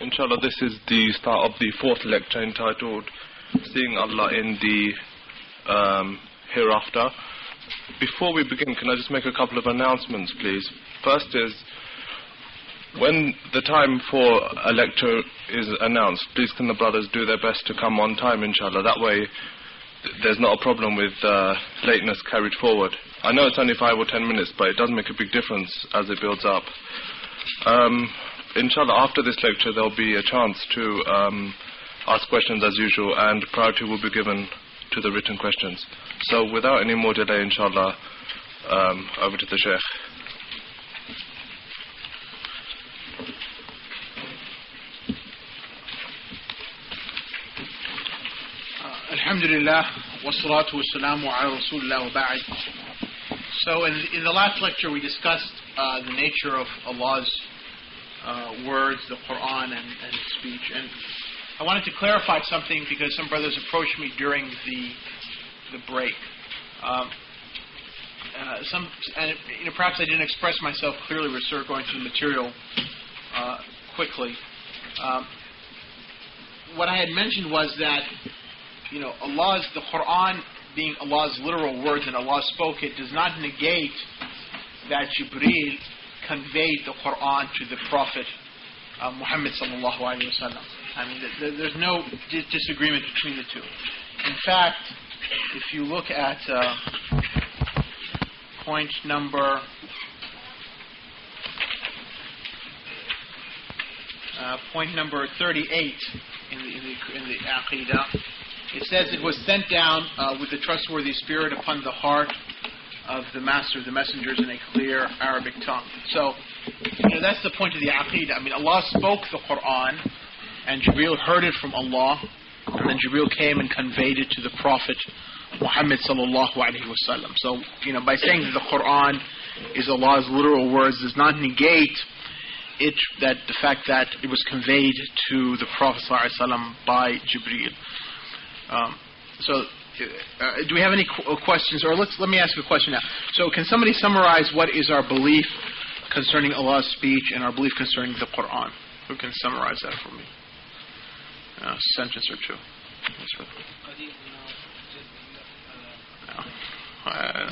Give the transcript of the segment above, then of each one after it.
Inshallah, this is the start of the fourth lecture entitled Seeing Allah in the Hereafter. Before we begin, can I just make a couple of announcements, please? First is, when the time for a lecture is announced, please can the brothers do their best to come on time, inshallah. That way there's not a problem with lateness carried forward. I know it's only 5 or 10 minutes, but it does make a big difference as it builds up. Inshallah, after this lecture there'll be a chance to ask questions as usual, and priority will be given to the written questions. So without any more delay, inshallah, over to the Sheikh. Alhamdulillah, wassalatu wassalamu ala rasulillah wa ba'd. So in the last lecture we discussed the nature of Allah's words, the Qur'an and speech, and I wanted to clarify something because some brothers approached me during the break. Perhaps I didn't express myself clearly. We're sort of going through the material quickly. What I had mentioned was that the Qur'an being Allah's literal words and Allah spoke it does not negate that Jibreel conveyed the Qur'an to the Prophet Muhammad sallallahu alaihi wasallam. I mean, there's no disagreement between the two. In fact, if you look at point number 38 in the Aqidah, it says it was sent down with the trustworthy spirit upon the heart of the master of the messengers in a clear Arabic tongue. So, that's the point of the Aqidah. I mean, Allah spoke the Qur'an, and Jibreel heard it from Allah, and then Jibreel came and conveyed it to the Prophet Muhammad sallallahu alaihi wasallam. So, by saying that the Qur'an is Allah's literal words does not negate it, that the fact that it was conveyed to the Prophet sallallahu alaihi wasallam by Jibreel. Do we have any questions? Or let me ask a question now. So can somebody summarize what is our belief concerning Allah's speech and our belief concerning the Qur'an? Who can summarize that for me? A sentence or two.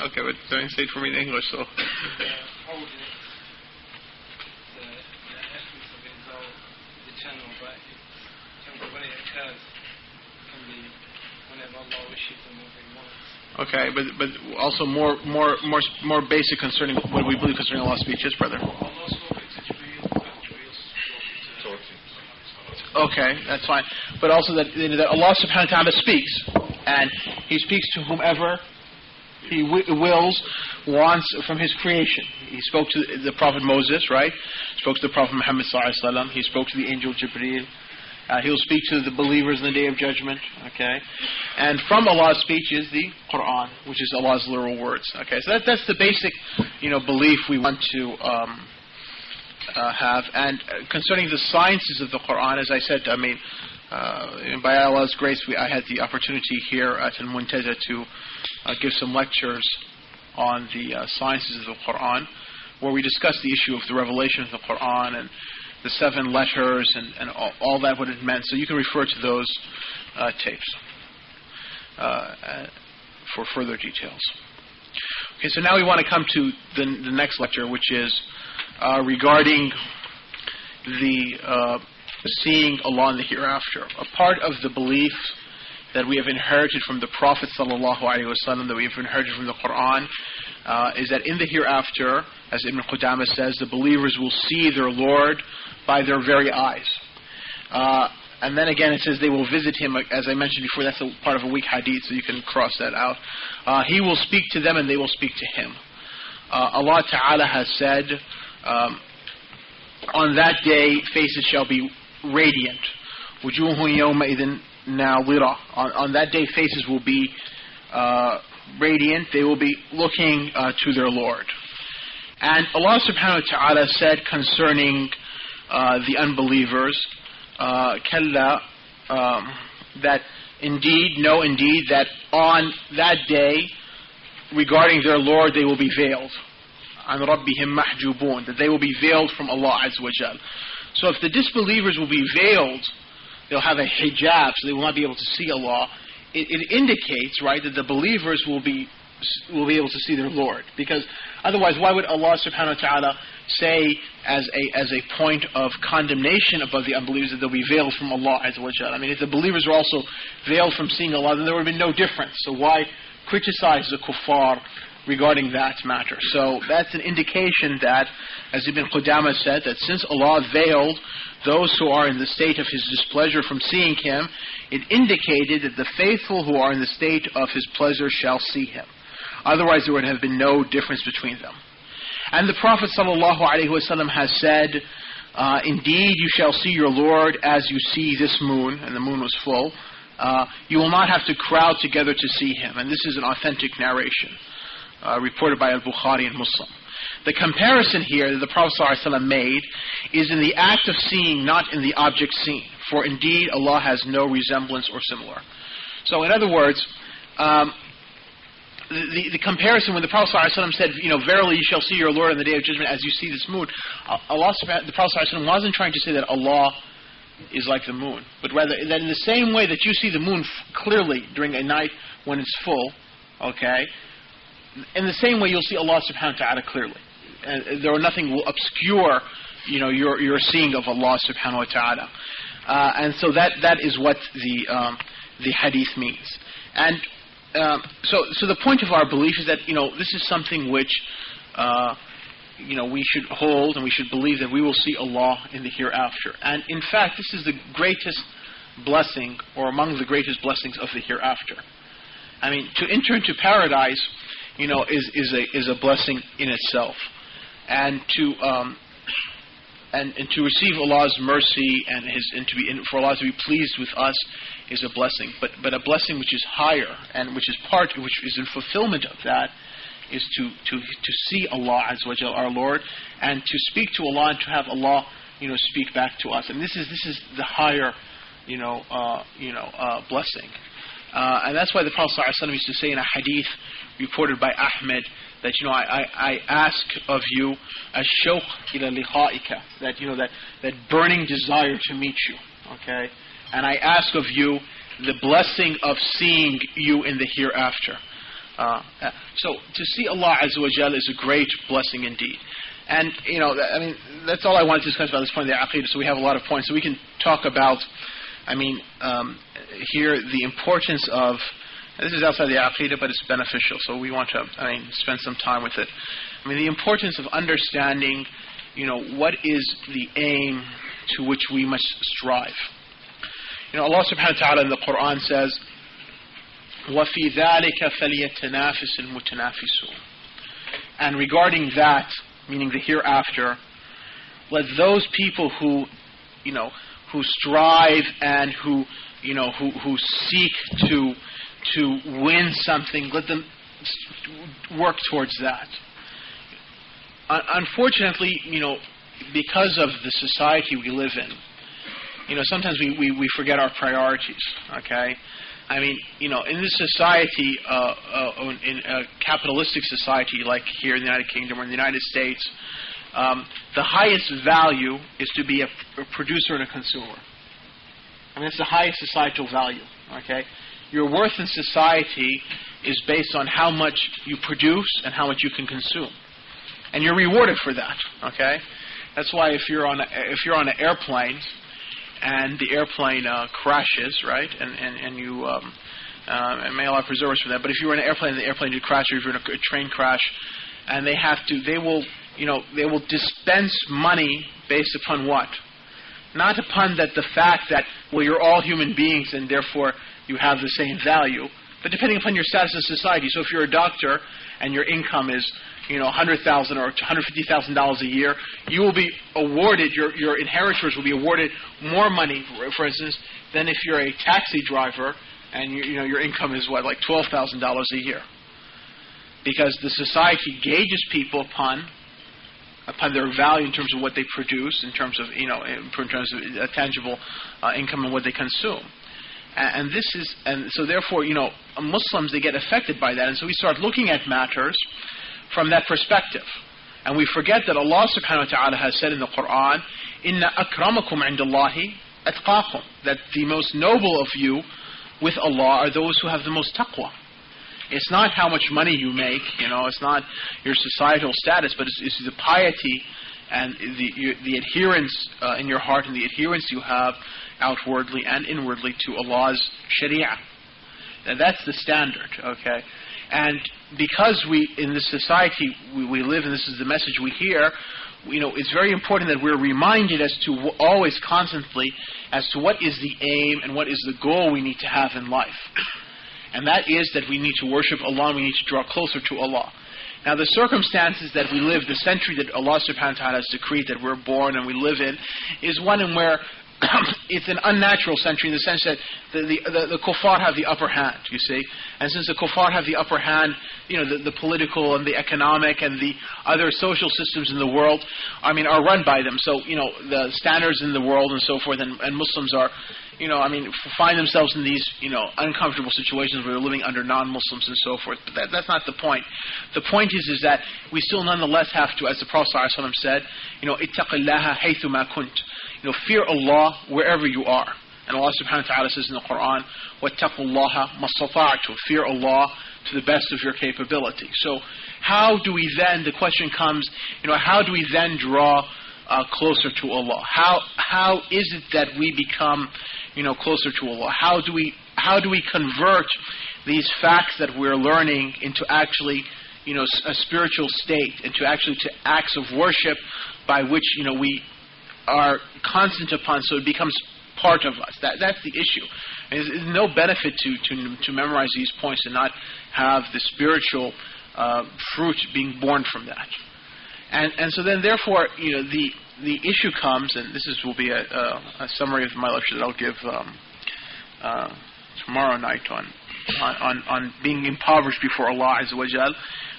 Okay, but don't say it for me in English, so... Okay, but also more basic concerning what we believe concerning Allah's speech. Yes, brother. Okay, that's fine. But also that Allah subhanahu wa ta'ala speaks, and He speaks to whomever He wills, wants from His creation. He spoke to the Prophet Moses, right? He spoke to the Prophet Muhammad sallallahu alaihi wasallam. He spoke to the angel Jibreel. He'll speak to the believers in the Day of Judgment. Okay, and from Allah's speech is the Qur'an, which is Allah's literal words. Okay, so that's the basic, belief we want to have. And concerning the sciences of the Qur'an, as I said, I mean, by Allah's grace, I had the opportunity here at Al-Muntaza to give some lectures on the sciences of the Qur'an, where we discussed the issue of the revelation of the Qur'an and the 7 letters and all that, what it meant. So you can refer to those tapes for further details. Okay, so now we want to come to the next lecture, which is regarding the seeing Allah in the hereafter. A part of the belief that we have inherited from the Prophet sallallahu alaihi wasallam, that we have inherited from the Qur'an, is that in the hereafter, as Ibn Qudamah says, the believers will see their Lord by their very eyes. And then again it says they will visit Him, as I mentioned before, that's a part of a weak hadith, so you can cross that out. He will speak to them and they will speak to Him. Allah Ta'ala has said, on that day faces shall be radiant. وُجُوهٌ يَوْمَئِذٍ نَاظِرَةٌ. On that day faces will be radiant, they will be looking to their Lord. And Allah subhanahu wa ta'ala said concerning the unbelievers, kalla, that indeed, that on that day, regarding their Lord, they will be veiled. عَنْ رَبِّهِمْ مَحْجُوبُونَ, that they will be veiled from Allah Azza wa Jal. So if the disbelievers will be veiled, they'll have a hijab, so they will not be able to see Allah. It indicates, right, that the believers will be able to see their Lord. Because otherwise, why would Allah subhanahu wa ta'ala say as a point of condemnation above the unbelievers that they'll be veiled from Allah azza wa jalla? I mean, if the believers were also veiled from seeing Allah, then there would have been no difference. So why criticize the kuffar regarding that matter? So that's an indication that, as Ibn Qudama said, that since Allah veiled those who are in the state of His displeasure from seeing Him, it indicated that the faithful who are in the state of His pleasure shall see Him. Otherwise there would have been no difference between them. And the Prophet ﷺ has said, indeed you shall see your Lord as you see this moon, and the moon was full. You will not have to crowd together to see Him. And this is an authentic narration, reported by Al-Bukhari and Muslim. The comparison here that the Prophet ﷺ made is in the act of seeing, not in the object seen. For indeed Allah has no resemblance or similar. So in other words, the comparison when the Prophet ﷺ said, verily you shall see your Lord on the day of judgment as you see this moon, the Prophet ﷺ wasn't trying to say that Allah is like the moon, but rather that in the same way that you see the moon clearly during a night when it's full, okay, in the same way you'll see Allah subhanahu wa ta'ala clearly. And nothing will obscure, your seeing of Allah subhanahu wa ta'ala. And so that is what the hadith means. And so the point of our belief is that this is something which we should hold, and we should believe that we will see Allah in the hereafter. And in fact, this is the greatest blessing, or among the greatest blessings of the hereafter. I mean, to enter into paradise, is a blessing in itself, and to receive Allah's mercy for Allah to be pleased with us is a blessing. But a blessing which is higher, and which is in fulfillment of that, is to see Allah azza wa jalla, our Lord, and to speak to Allah, and to have Allah speak back to us. And this is the higher blessing. And that's why the Prophet ﷺ used to say in a hadith reported by Ahmed that I ask of you ash-shawq ila liqa'ika, that burning desire to meet you, okay, and I ask of you the blessing of seeing you in the hereafter. So to see Allah azza wa jalla is a great blessing indeed. And that's all I wanted to discuss about this point of the Aqidah. So we have a lot of points, so we can talk about. Here the importance of, this is outside the Aqidah, but it's beneficial, so we want to spend some time with it. The importance of understanding what is the aim to which we must strive. Allah subhanahu wa ta'ala in the Qur'an says, وَفِي ذَلِكَ فَلْيَتَنَافِسِ الْمُتَنَافِسُونَ. And regarding that, meaning the hereafter, let those people who strive and who seek to win something, let them work towards that. Unfortunately, because of the society we live in, sometimes we forget our priorities. Okay, in this society, in a capitalistic society like here in the United Kingdom or in the United States, the highest value is to be a producer and a consumer. It's the highest societal value. Okay, your worth in society is based on how much you produce and how much you can consume, and you're rewarded for that. Okay, that's why if you're on an airplane and the airplane crashes, right, and you and may Allah preserve us from that. But if you're in an airplane and the airplane did crash, or if you're in a train crash, and they will dispense money based upon what? Not upon the fact that, you're all human beings and therefore you have the same value, but depending upon your status in society. So if you're a doctor and your income is $100,000 or $150,000 a year, you will be awarded, your inheritors will be awarded more money, for instance, than if you're a taxi driver and your income is like $12,000 a year. Because the society gauges people upon their value in terms of what they produce, in terms of tangible income and what they consume, and so therefore Muslims, they get affected by that, and so we start looking at matters from that perspective, and we forget that Allah subhanahu wa ta'ala has said in the Qur'an, Inna akramakum indallahi atqakum. That the most noble of you with Allah are those who have the most taqwa. It's not how much money you make, it's not your societal status, but it's the piety and the adherence in your heart and the adherence you have outwardly and inwardly to Allah's sharia. And that's the standard, okay? And because in this society we live, and this is the message we hear, it's very important that we're reminded always constantly as to what is the aim and what is the goal we need to have in life. And that is that we need to worship Allah, and we need to draw closer to Allah. Now the circumstances that we live, the century that Allah subhanahu wa ta'ala has decreed that we're born and we live in, is one in where it's an unnatural century in the sense that the kuffar have the upper hand, you see. And since the kuffar have the upper hand, the political and the economic and the other social systems in the world, are run by them. So, the standards in the world and so forth, and Muslims are, find themselves in these, uncomfortable situations where they're living under non-Muslims and so forth. But that's not the point. The point is that we still nonetheless have to, as the Prophet ﷺ said, ittaqillaha haythuma kunt. Fear Allah wherever you are. And Allah subhanahu wa ta'ala says in the Qur'an, وَاتَّقُوا اللَّهَ مَسْتَطَعْتُمْ. Fear Allah to the best of your capability. So how do we then, the question comes, how do we then draw closer to Allah? How is it that we become, closer to Allah? How do we convert these facts that we're learning into actually, a spiritual state, into acts of worship by which, we are constant upon, so it becomes part of us. That's the issue. There's no benefit to memorize these points and not have the spiritual fruit being born from that. And so then, therefore, the issue comes, and this will be a summary of my lecture that I'll give tomorrow night on being impoverished before Allah Azza wa Jal.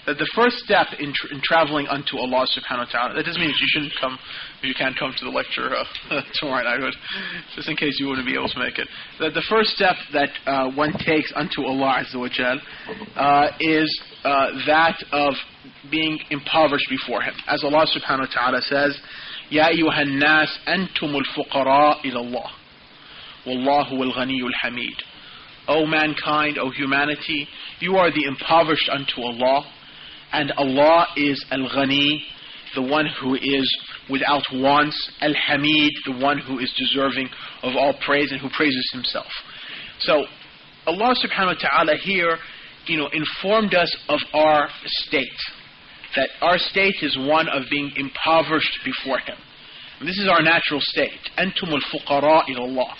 That the first step in traveling unto Allah subhanahu wa ta'ala, that doesn't mean that you shouldn't come, you can't come to the lecture tomorrow night, but just in case you wouldn't be able to make it. That the first step that one takes unto Allah Azza wa Jal is that of being impoverished before Him. As Allah subhanahu wa ta'ala says, Ya ayyuhan nas antumul fuqara ila Allah, wallahu al-ghaniyul hamid. O mankind, O humanity, you are the impoverished unto Allah, and Allah is Al-Ghani, the one who is without wants, Al-Hamid, the one who is deserving of all praise and who praises Himself. So, Allah subhanahu wa ta'ala here, informed us of our state. That our state is one of being impoverished before Him. And this is our natural state. Antum al-fuqara ila Allah.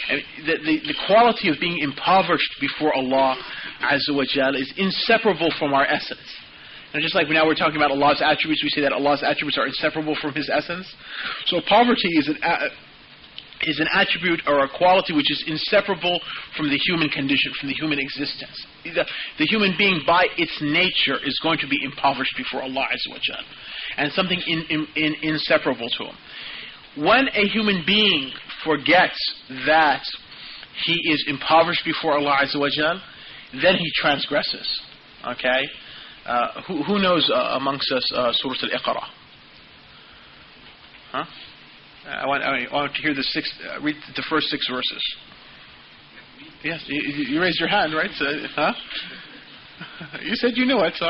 And the quality of being impoverished before Allah Azza wa Jal is inseparable from our essence. And just like now we're talking about Allah's attributes, we say that Allah's attributes are inseparable from His essence. So poverty is an attribute or a quality which is inseparable from the human condition, from the human existence. The human being by its nature is going to be impoverished before Allah Azza wa Jal. And something inseparable to Him. When a human being forgets that he is impoverished before Allah Azza wa Jal, then he transgresses. Okay? Who knows amongst us Surah Al-Iqra? Huh? I want to hear read the first 6 verses. Yes, you raised your hand, right? So, huh? You said you knew it, so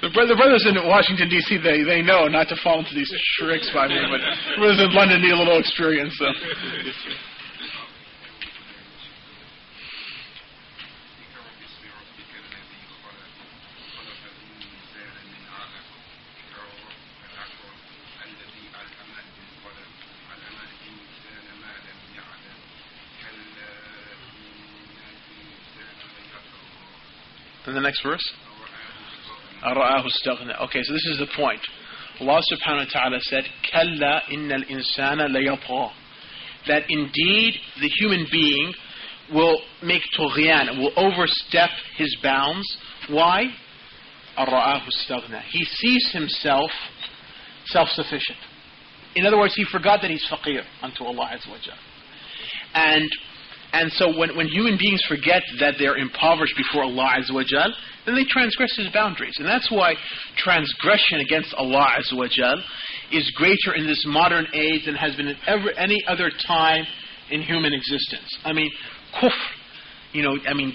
The brothers in Washington, D.C., they know not to fall into these tricks by me, but the brothers in London need a little experience. So. And the next verse? أَرَآهُ اسْتَغْنَى. Okay, so this is the point. Allah subhanahu wa ta'ala said, كَلَّا إِنَّ الْإِنسَانَ لَيَطْغَى. That indeed the human being will make tughyan, will overstep his bounds. Why? أَرَآهُ اسْتَغْنَى. He sees himself self-sufficient. In other words, he forgot that he's faqir unto Allah Azza wa Jalla. And And so when human beings forget that they're impoverished before Allah Azza wa Jal, then they transgress His boundaries. And that's why transgression against Allah Azza wa Jal is greater in this modern age than has been at any other time in human existence. I mean, kufr,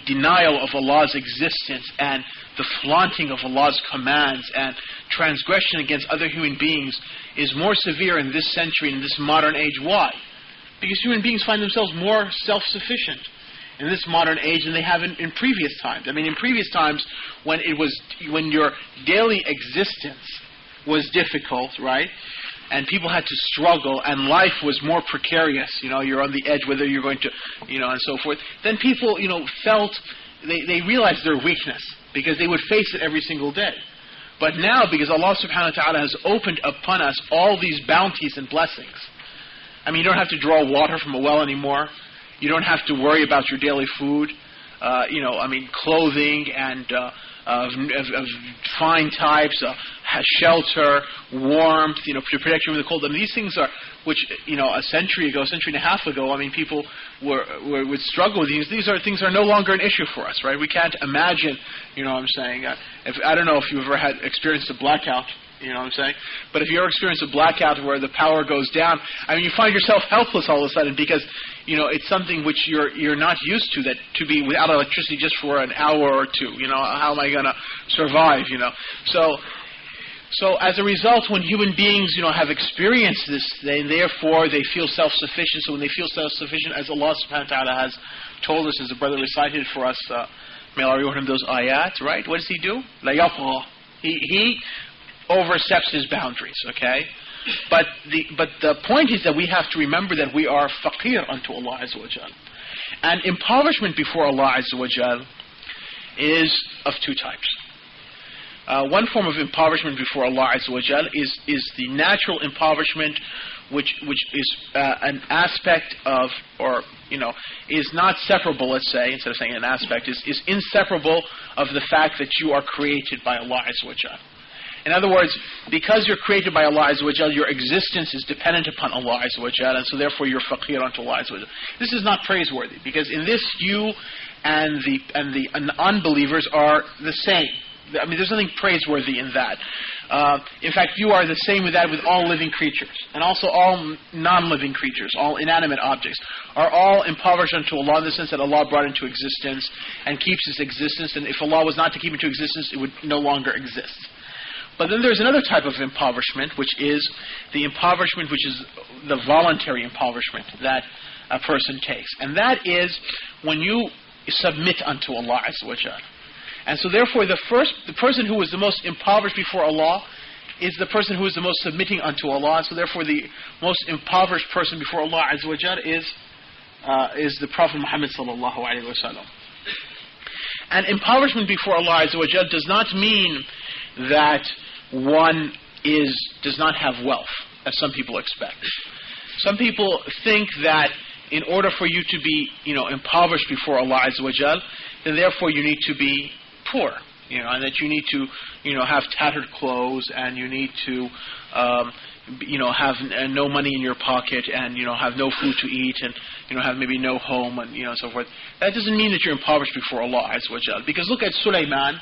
denial of Allah's existence and the flaunting of Allah's commands and transgression against other human beings is more severe in this century, in this modern age. Why? Because human beings find themselves more self-sufficient in this modern age than they have in previous times. I mean, in previous times, when your daily existence was difficult, right, and people had to struggle, and life was more precarious, you're on the edge whether you're going to, and so forth, then people, felt, they realized their weakness, because they would face it every single day. But now, because Allah subhanahu wa ta'ala has opened upon us all these bounties and blessings, I mean, you don't have to draw water from a well anymore. You don't have to worry about your daily food. Clothing and of fine types, shelter, warmth, to protect you from the cold. I mean, these things are, which, a century and a half ago, I mean, people would struggle with these. These are no longer an issue for us, right? We can't imagine, I don't know if you've ever experienced a blackout. You know what I'm saying? But if you ever experience a blackout where the power goes down, I mean, you find yourself helpless all of a sudden because, it's something which you're not used to, that to be without electricity just for an hour or two. How am I going to survive, So as a result, when human beings, have experienced this, therefore they feel self-sufficient. So when they feel self-sufficient, as Allah subhanahu wa ta'ala has told us, as the brother recited for us, may Allah reward him those ayat, right? What does he do? La yaqha. He oversteps his boundaries, okay? But the point is that we have to remember that we are faqir unto Allah Azza wa Jal. And impoverishment before Allah Azza wa Jal is of two types. One form of impoverishment before Allah Azza wa Jal is the natural impoverishment, which is an aspect of, or is not separable, let's say, instead of saying an aspect, is inseparable of the fact that you are created by Allah Azza wa Jal. In other words, because you're created by Allah Azza wa Jal, your existence is dependent upon Allah Azza wa Jal, and so therefore you're faqir unto Allah Azza wa Jal. This is not praiseworthy, because in this you and the unbelievers are the same. I mean, there's nothing praiseworthy in that. In fact, you are the same with that with all living creatures, and also all non-living creatures, all inanimate objects, are all impoverished unto Allah in the sense that Allah brought into existence and keeps its existence, and if Allah was not to keep into existence, it would no longer exist. But then there's another type of impoverishment, which is the impoverishment which is the voluntary impoverishment that a person takes. And that is when you submit unto Allah Azza wa Jal. And so therefore the person who is the most impoverished before Allah is the person who is the most submitting unto Allah. So therefore the most impoverished person before Allah Azza wa Jal is the Prophet Muhammad sallallahu alaihi wasallam. And impoverishment before Allah Azza wa Jal does not mean that one does not have wealth, as some people expect. Some people think that in order for you to be, impoverished before Allah Azza wa Jal, then therefore you need to be poor, and that you need to, have tattered clothes, and you need to, have no money in your pocket, and have no food to eat, and have maybe no home, and so forth. That doesn't mean that you're impoverished before Allah Azza wa Jal, because look at Sulaiman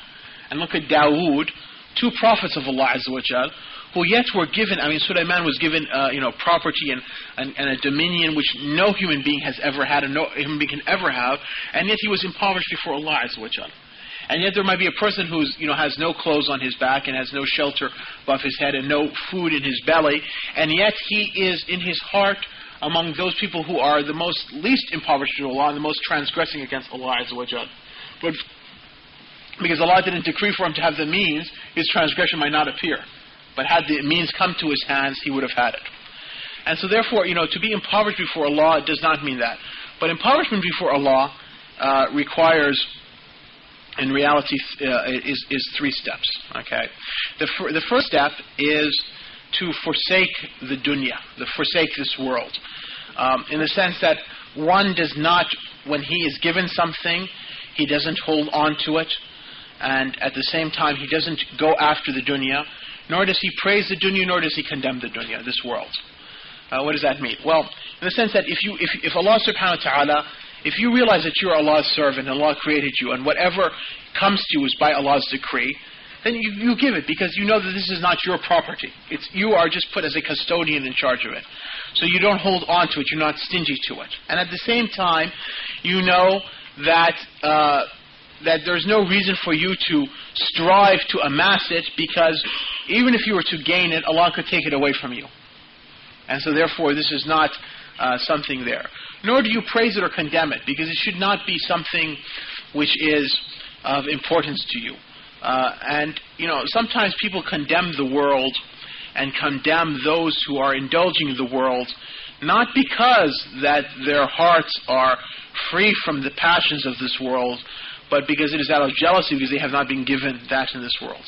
and look at Dawood, two prophets of Allah Azza wa Jal, who yet were given, Sulaiman was given, property and a dominion which no human being has ever had and no human being can ever have, and yet he was impoverished before Allah Azza wa Jal. And yet there might be a person who's, has no clothes on his back and has no shelter above his head and no food in his belly, and yet he is in his heart among those people who are the least impoverished to Allah and the most transgressing against Allah Azza wa Jal. But because Allah didn't decree for him to have the means, his transgression might not appear. But had the means come to his hands, he would have had it. And so therefore, to be impoverished before Allah does not mean that. But impoverishment before Allah requires, in reality, is three steps. Okay, the first step is to forsake the dunya, to forsake this world, in the sense that one does not, when he is given something, he doesn't hold on to it. And at the same time, he doesn't go after the dunya, nor does he praise the dunya, nor does he condemn the dunya, this world. What does that mean? Well, in the sense that if Allah subhanahu wa ta'ala if you realize that you're Allah's servant and Allah created you, and whatever comes to you is by Allah's decree, then you give it, because you know that this is not your property. You are just put as a custodian in charge of it. So you don't hold on to it, you're not stingy to it. And at the same time, you know that there's no reason for you to strive to amass it, because even if you were to gain it, Allah could take it away from you. And so therefore this is not something there. Nor do you praise it or condemn it, because it should not be something which is of importance to you. And sometimes people condemn the world and condemn those who are indulging in the world, not because that their hearts are free from the passions of this world, but because it is out of jealousy, because they have not been given that in this world.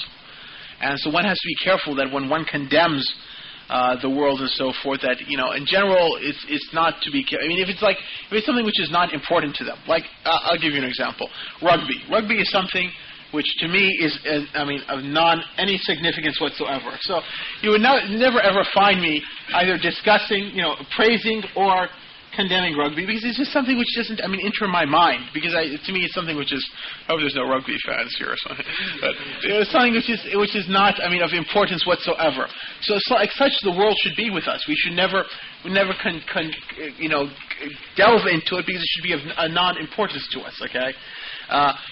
And so one has to be careful that when one condemns the world and so forth, that in general it's not to be. If it's something which is not important to them, like I'll give you an example. Rugby is something which to me is of any significance whatsoever. So you would never ever find me either discussing, praising or condemning rugby, because it's just something which doesn't enter my mind, because to me it's something which is, I hope there's no rugby fans here or something, but it's something which is not of importance whatsoever. So like such the world should be with us. We should never delve into it, because it should be of a non-importance to us. Okay,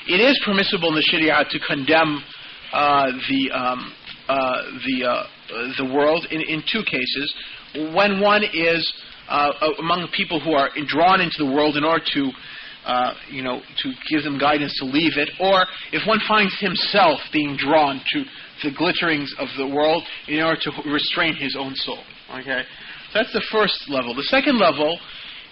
it is permissible in the Sharia to condemn the world in two cases. When one is among people who are drawn into the world in order to give them guidance to leave it, or if one finds himself being drawn to the glitterings of the world in order to restrain his own soul. Okay, so that's the first level. The second level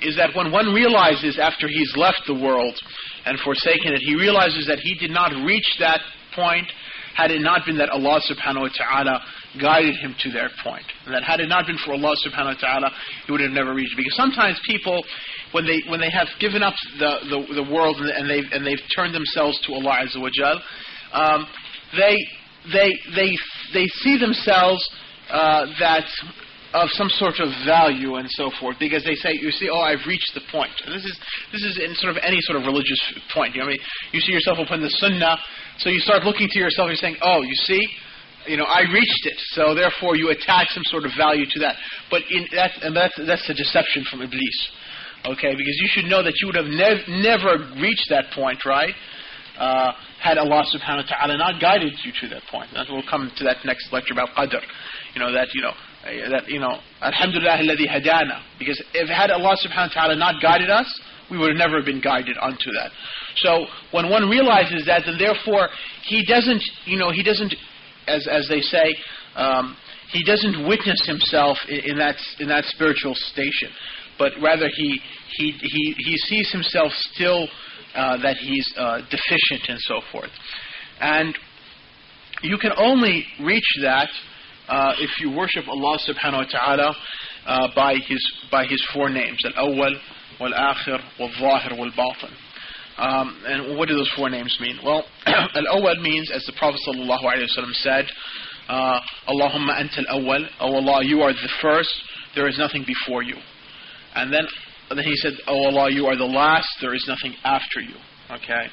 is that when one realizes after he's left the world and forsaken it, he realizes that he did not reach that point had it not been that Allah subhanahu wa ta'ala guided him to that point. And that had it not been for Allah subhanahu wa ta'ala, he would have never reached it. Because sometimes people, when they have given up the world and they've turned themselves to Allah Azza wa Jal, they see themselves that of some sort of value and so forth, because they say, I've reached the point. And this is in sort of any sort of religious point. You see yourself upon the Sunnah, so you start looking to yourself and saying, I reached it, so therefore you attach some sort of value to that. But that's a deception from Iblis. Okay, because you should know that you would have never reached that point, right? Had Allah subhanahu wa ta'ala not guided you to that point. And we'll come to that next lecture about Qadr. Alhamdulillah alladhi hadana. Because if had Allah subhanahu wa ta'ala not guided us, we would have never been guided onto that. So when one realizes that, then therefore he doesn't, as they say, he doesn't witness himself in that spiritual station, but rather he sees himself still that he's deficient and so forth. And you can only reach that if you worship Allah subhanahu wa ta'ala by his four names: al-awwal, wal-akhir, wal-zahir, wal-batin. And what do those four names mean? Well, al-awwal means, as the Prophet sallallahu alaihi wasallam said, Allahumma anta al-awwal, oh Allah, you are the first, there is nothing before you. And then he said, oh Allah, you are the last, there is nothing after you. Okay.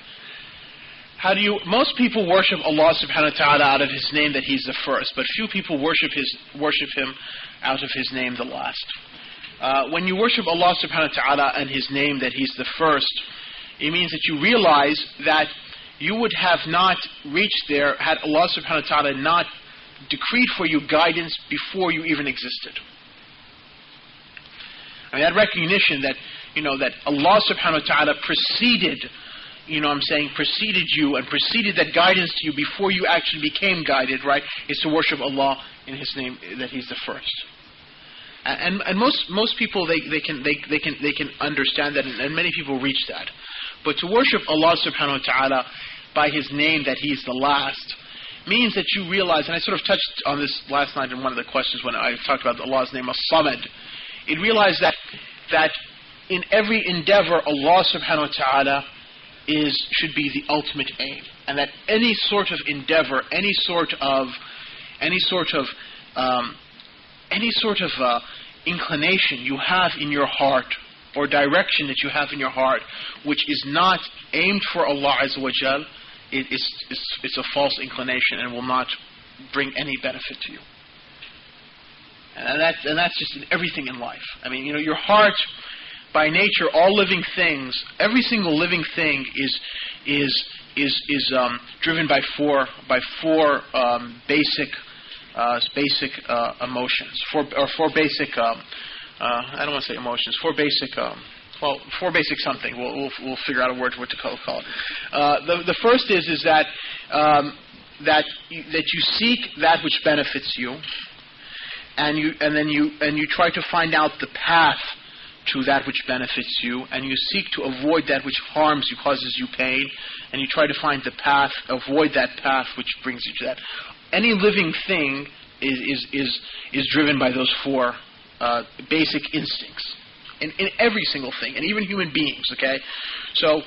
Most people worship Allah subhanahu wa ta'ala out of His name that He's the first, but few people worship Him out of His name the last. When you worship Allah subhanahu wa ta'ala and His name that He's the first, it means that you realize that you would have not reached there had Allah subhanahu wa ta'ala not decreed for you guidance before you even existed. That recognition that, that Allah subhanahu wa ta'ala preceded you and preceded that guidance to you before you actually became guided, right, is to worship Allah in His name that He's the first. And most people they can understand that, and many people reach that. But to worship Allah subhanahu wa ta'ala by His name that He is the last means that you realize, and I sort of touched on this last night in one of the questions when I talked about Allah's name as-Samad. It realized that in every endeavor Allah subhanahu wa ta'ala should be the ultimate aim, and that any sort of endeavor, any sort of inclination you have in your heart or direction that you have in your heart, which is not aimed for Allah Azza wa Jal, it's a false inclination and will not bring any benefit to you. And that's just in everything in life. I mean, your heart, by nature, all living things, every single living thing is driven by four basic emotions, four basic. I don't want to say emotions. Four basic something. We'll figure out a word what to call it. The first is that you seek that which benefits you, and you try to find out the path to that which benefits you, and you seek to avoid that which harms you, causes you pain, and you try to find the path, avoid that path which brings you to that. Any living thing is driven by those four basic instincts in every single thing, and even human beings. Okay, so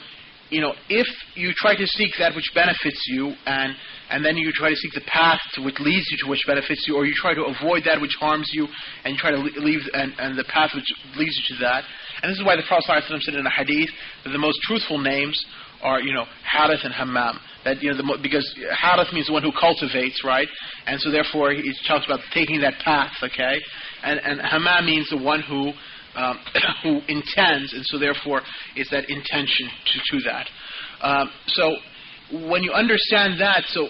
if you try to seek that which benefits you, and then you try to seek the path which leads you to which benefits you, or you try to avoid that which harms you, and you try to leave and the path which leads you to that. And this is why the Prophet ﷺ said in a hadith that the most truthful names are Harith and Hammam. That because Harith means the one who cultivates, right? And so therefore he talks about taking that path, okay? And Hammam means the one who intends, and so therefore it's that intention to that. So when you understand that, so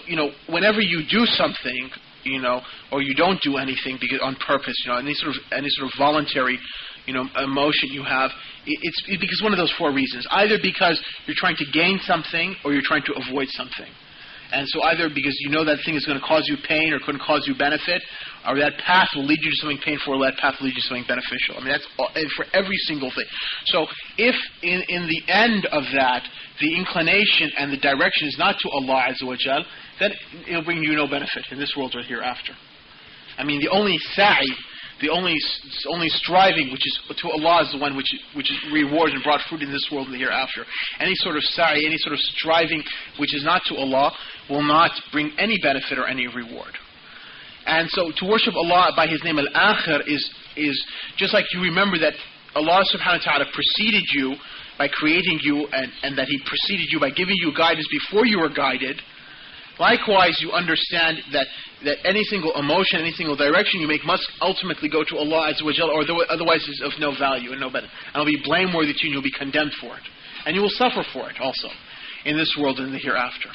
whenever you do something, or you don't do anything because on purpose, any sort of voluntary, emotion you have, it's because one of those four reasons. Either because you're trying to gain something, or you're trying to avoid something. And so either because that thing is going to cause you pain or couldn't cause you benefit, or that path will lead you to something painful, or that path will lead you to something beneficial. I mean, that's for every single thing. So if in the end of that, the inclination and the direction is not to Allah Azza wa Jal, then it'll bring you no benefit in this world or hereafter. I mean, the only sa'i, the only striving which is to Allah is the one which is rewarded and brought fruit in this world and the hereafter. Any sort of sa'i, any sort of striving which is not to Allah will not bring any benefit or any reward. And so to worship Allah by His name Al-Akhir is just like you remember that Allah subhanahu wa ta'ala preceded you by creating you, and that He preceded you by giving you guidance before you were guided. Likewise, you understand that any single emotion, any single direction you make must ultimately go to Allah Azza wa Jal, or otherwise is of no value and no benefit. And it'll be blameworthy to you, and you'll be condemned for it. And you will suffer for it also, in this world and in the hereafter.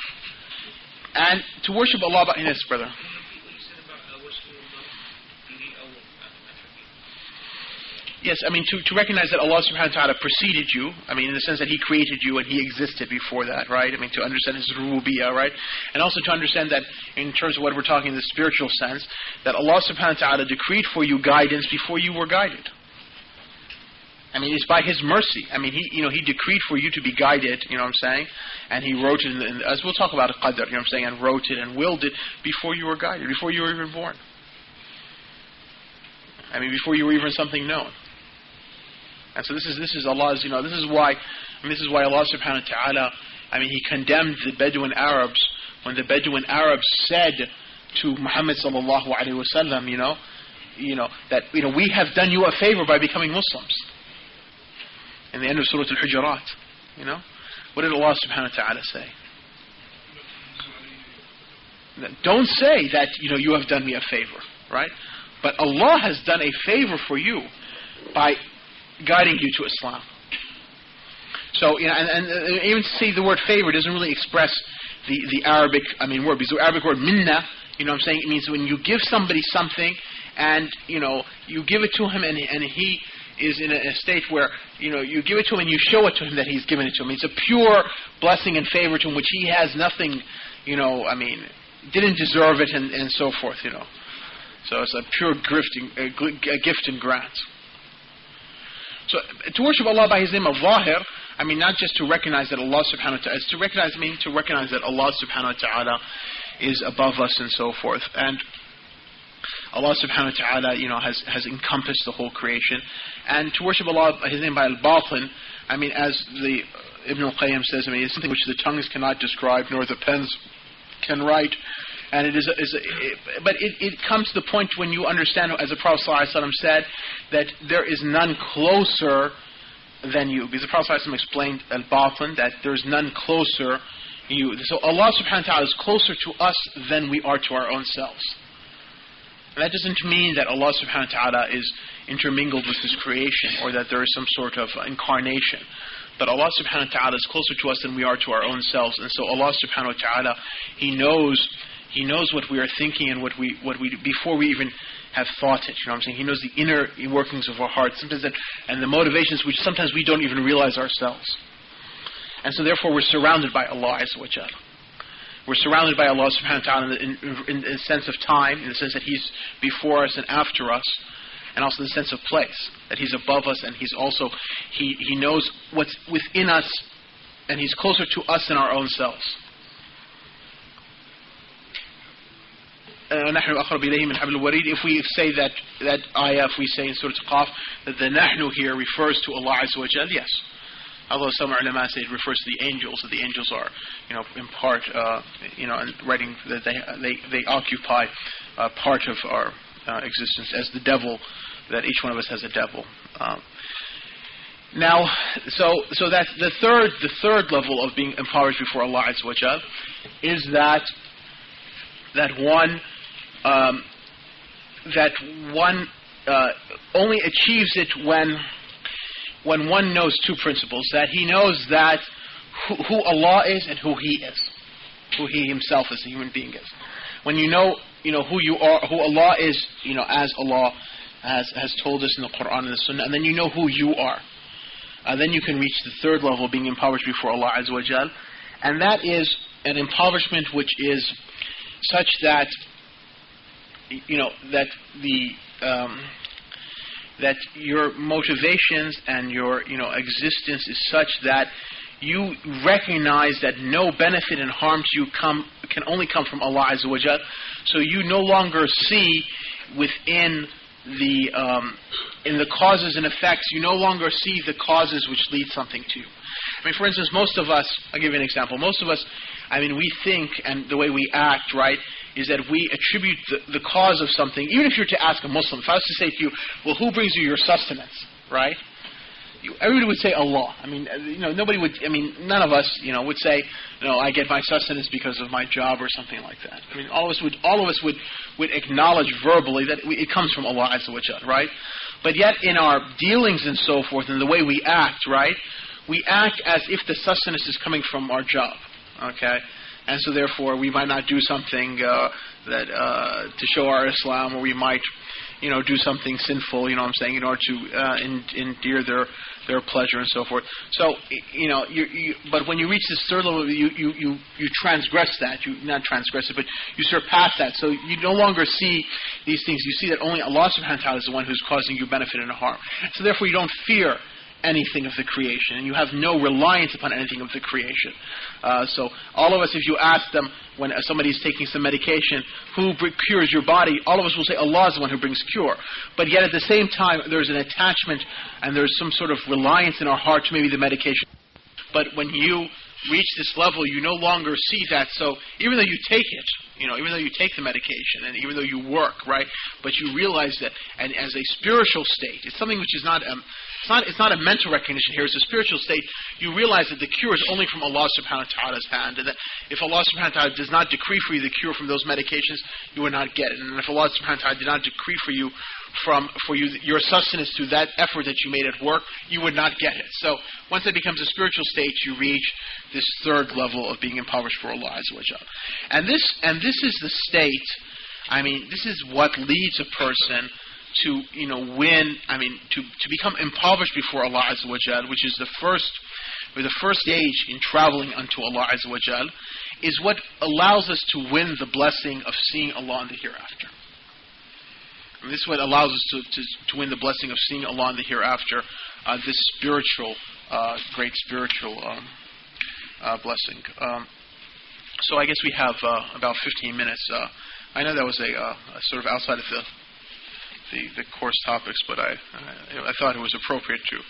And to worship Allah by... Yes, brother. Yes, I mean, to recognize that Allah subhanahu wa ta'ala preceded you, I mean, in the sense that He created you and He existed before that, right? I mean, to understand His rububiyyah, right? And also to understand that, in terms of what we're talking in the spiritual sense, that Allah subhanahu wa ta'ala decreed for you guidance before you were guided. I mean, it's by His mercy. I mean, He decreed for you to be guided, you know what I'm saying? And He wrote it, as we'll talk about Qadr, you know what I'm saying, and wrote it and willed it before you were guided, before you were even born. I mean, before you were even something known. And so this is Allah's, this is why Allah subhanahu wa ta'ala, I mean, He condemned the Bedouin Arabs when the Bedouin Arabs said to Muhammad sallallahu alaihi wasallam, that we have done you a favor by becoming Muslims. In the end of Surah Al-Hujurat, what did Allah subhanahu wa ta'ala say? Don't say that you have done me a favor, right? But Allah has done a favor for you by guiding you to Islam. So, and even to say the word favor doesn't really express the Arabic, word. Because the Arabic word minna, you know what I'm saying, it means when you give somebody something and, you give it to him and he is in a state where, you give it to him and you show it to him that he's given it to him. It's a pure blessing and favor to him which he has nothing, didn't deserve it and so forth, So it's a pure gift and grant. So to worship Allah by His name al-Zahir, not just to recognize that Allah subhanahu wa ta'ala, it's to recognize that Allah subhanahu wa ta'ala is above us and so forth. And Allah subhanahu wa ta'ala, has encompassed the whole creation. And to worship Allah by His name by al-Batin, as the Ibn al-Qayyim says, it's something which the tongues cannot describe, nor the pens can write. And but it comes to the point when you understand, as the Prophet ﷺ said, that there is none closer than you. Because the Prophet ﷺ explained al-batin, that there's none closer you. So Allah subhanahu wa ta'ala is closer to us than we are to our own selves. And that doesn't mean that Allah subhanahu wa ta'ala is intermingled with His creation, or that there is some sort of incarnation. But Allah subhanahu wa ta'ala is closer to us than we are to our own selves. And so Allah subhanahu wa ta'ala, He knows what we are thinking and what we before we even have thought it. You know what I'm saying? He knows the inner workings of our hearts, sometimes and the motivations which sometimes we don't even realize ourselves. And so therefore we're surrounded by Allah Azza wa Jal. We're surrounded by Allah subhanahu wa ta'ala in the sense of time, in the sense that He's before us and after us, and also in the sense of place, that He's above us, and He's also, He knows what's within us, and He's closer to us than our own selves. If we say that ayah, if we say in Surah Qaf that the nahnu here refers to Allah Azza wa Jal, yes. Although some ulama say it refers to the angels, that the angels are, in part, and writing that they occupy part of our existence, as the devil, that each one of us has a devil. Now, so that's the third level of being impoverished before Allah Azza wa Jal, is that one only achieves it when one knows two principles: that he knows that who Allah is and who He is, who He Himself as a human being is. When you know who you are, who Allah is, as Allah has told us in the Qur'an and the Sunnah, and then you know who you are. Then you can reach the third level of being impoverished before Allah Azza wa Jal, and that is an impoverishment which is such that that your motivations and your existence is such that you recognize that no benefit and harm to you can only come from Allah Azza wa Jal. So you no longer see within in the causes and effects, you no longer see the causes which lead something to you. I mean, for instance, most of us, I'll give you an example. Most of us, we think, and the way we act, right, is that we attribute the cause of something. Even if you're to ask a Muslim, if I was to say to you, well, who brings you your sustenance, right? Everybody would say Allah. Nobody would. None of us, would say, I get my sustenance because of my job or something like that. All of us would acknowledge verbally that it comes from Allah Azza wa Jal, right? But yet, in our dealings and so forth, and the way we act, right, we act as if the sustenance is coming from our job, okay? And so therefore, we might not do something to show our Islam, or we might, do something sinful, in order to endear their pleasure and so forth. So, but when you reach this third level, you transgress that. You not transgress it, but you surpass that. So you no longer see these things. You see that only Allah subhanahu wa ta'ala is the one who's causing you benefit and harm. So therefore, you don't fear anything of the creation, and you have no reliance upon anything of the creation. So all of us, if you ask them, when somebody is taking some medication, who cures your body, all of us will say Allah is the one who brings cure. But yet at the same time, there's an attachment and there's some sort of reliance in our heart to maybe the medication. But when you reach this level, you no longer see that. So even though you take it, even though you take the medication, and even though you work, right, but you realize that, and as a spiritual state, it's something which is not it's not a mental recognition here, it's a spiritual state. You realize that the cure is only from Allah subhanahu wa ta'ala's hand, and that if Allah subhanahu wa ta'ala does not decree for you the cure from those medications, you will not get it. And if Allah subhanahu wa ta'ala did not decree for you your sustenance through that effort that you made at work, you would not get it. So once it becomes a spiritual state, you reach this third level of being impoverished for Allah Azza wa Jal. And this is the state, this is what leads a person to win, to become impoverished before Allah Azza wa Jal, which is the first stage in traveling unto Allah Azza wa Jal, is what allows us to win the blessing of seeing Allah in the hereafter. And this is what allows us to win the blessing of seeing Allah in the hereafter, this spiritual, great spiritual blessing. So I guess we have about 15 minutes. I know that was a sort of outside of the course topics, but I thought it was appropriate to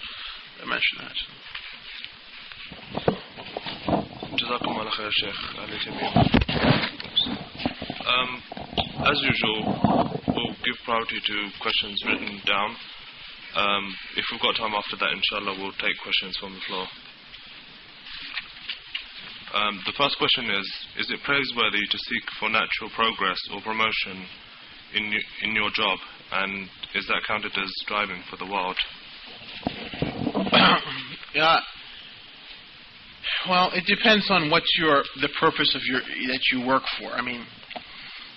mention that. Jazakumullah khair, Sheikh. As usual, we'll give priority to questions written down. If we've got time after that, inshallah, we'll take questions from the floor. The first question is it praiseworthy to seek for natural progress or promotion in your job, and is that counted as striving for the world? Yeah. Well, it depends on what's the purpose of that you work for. I mean,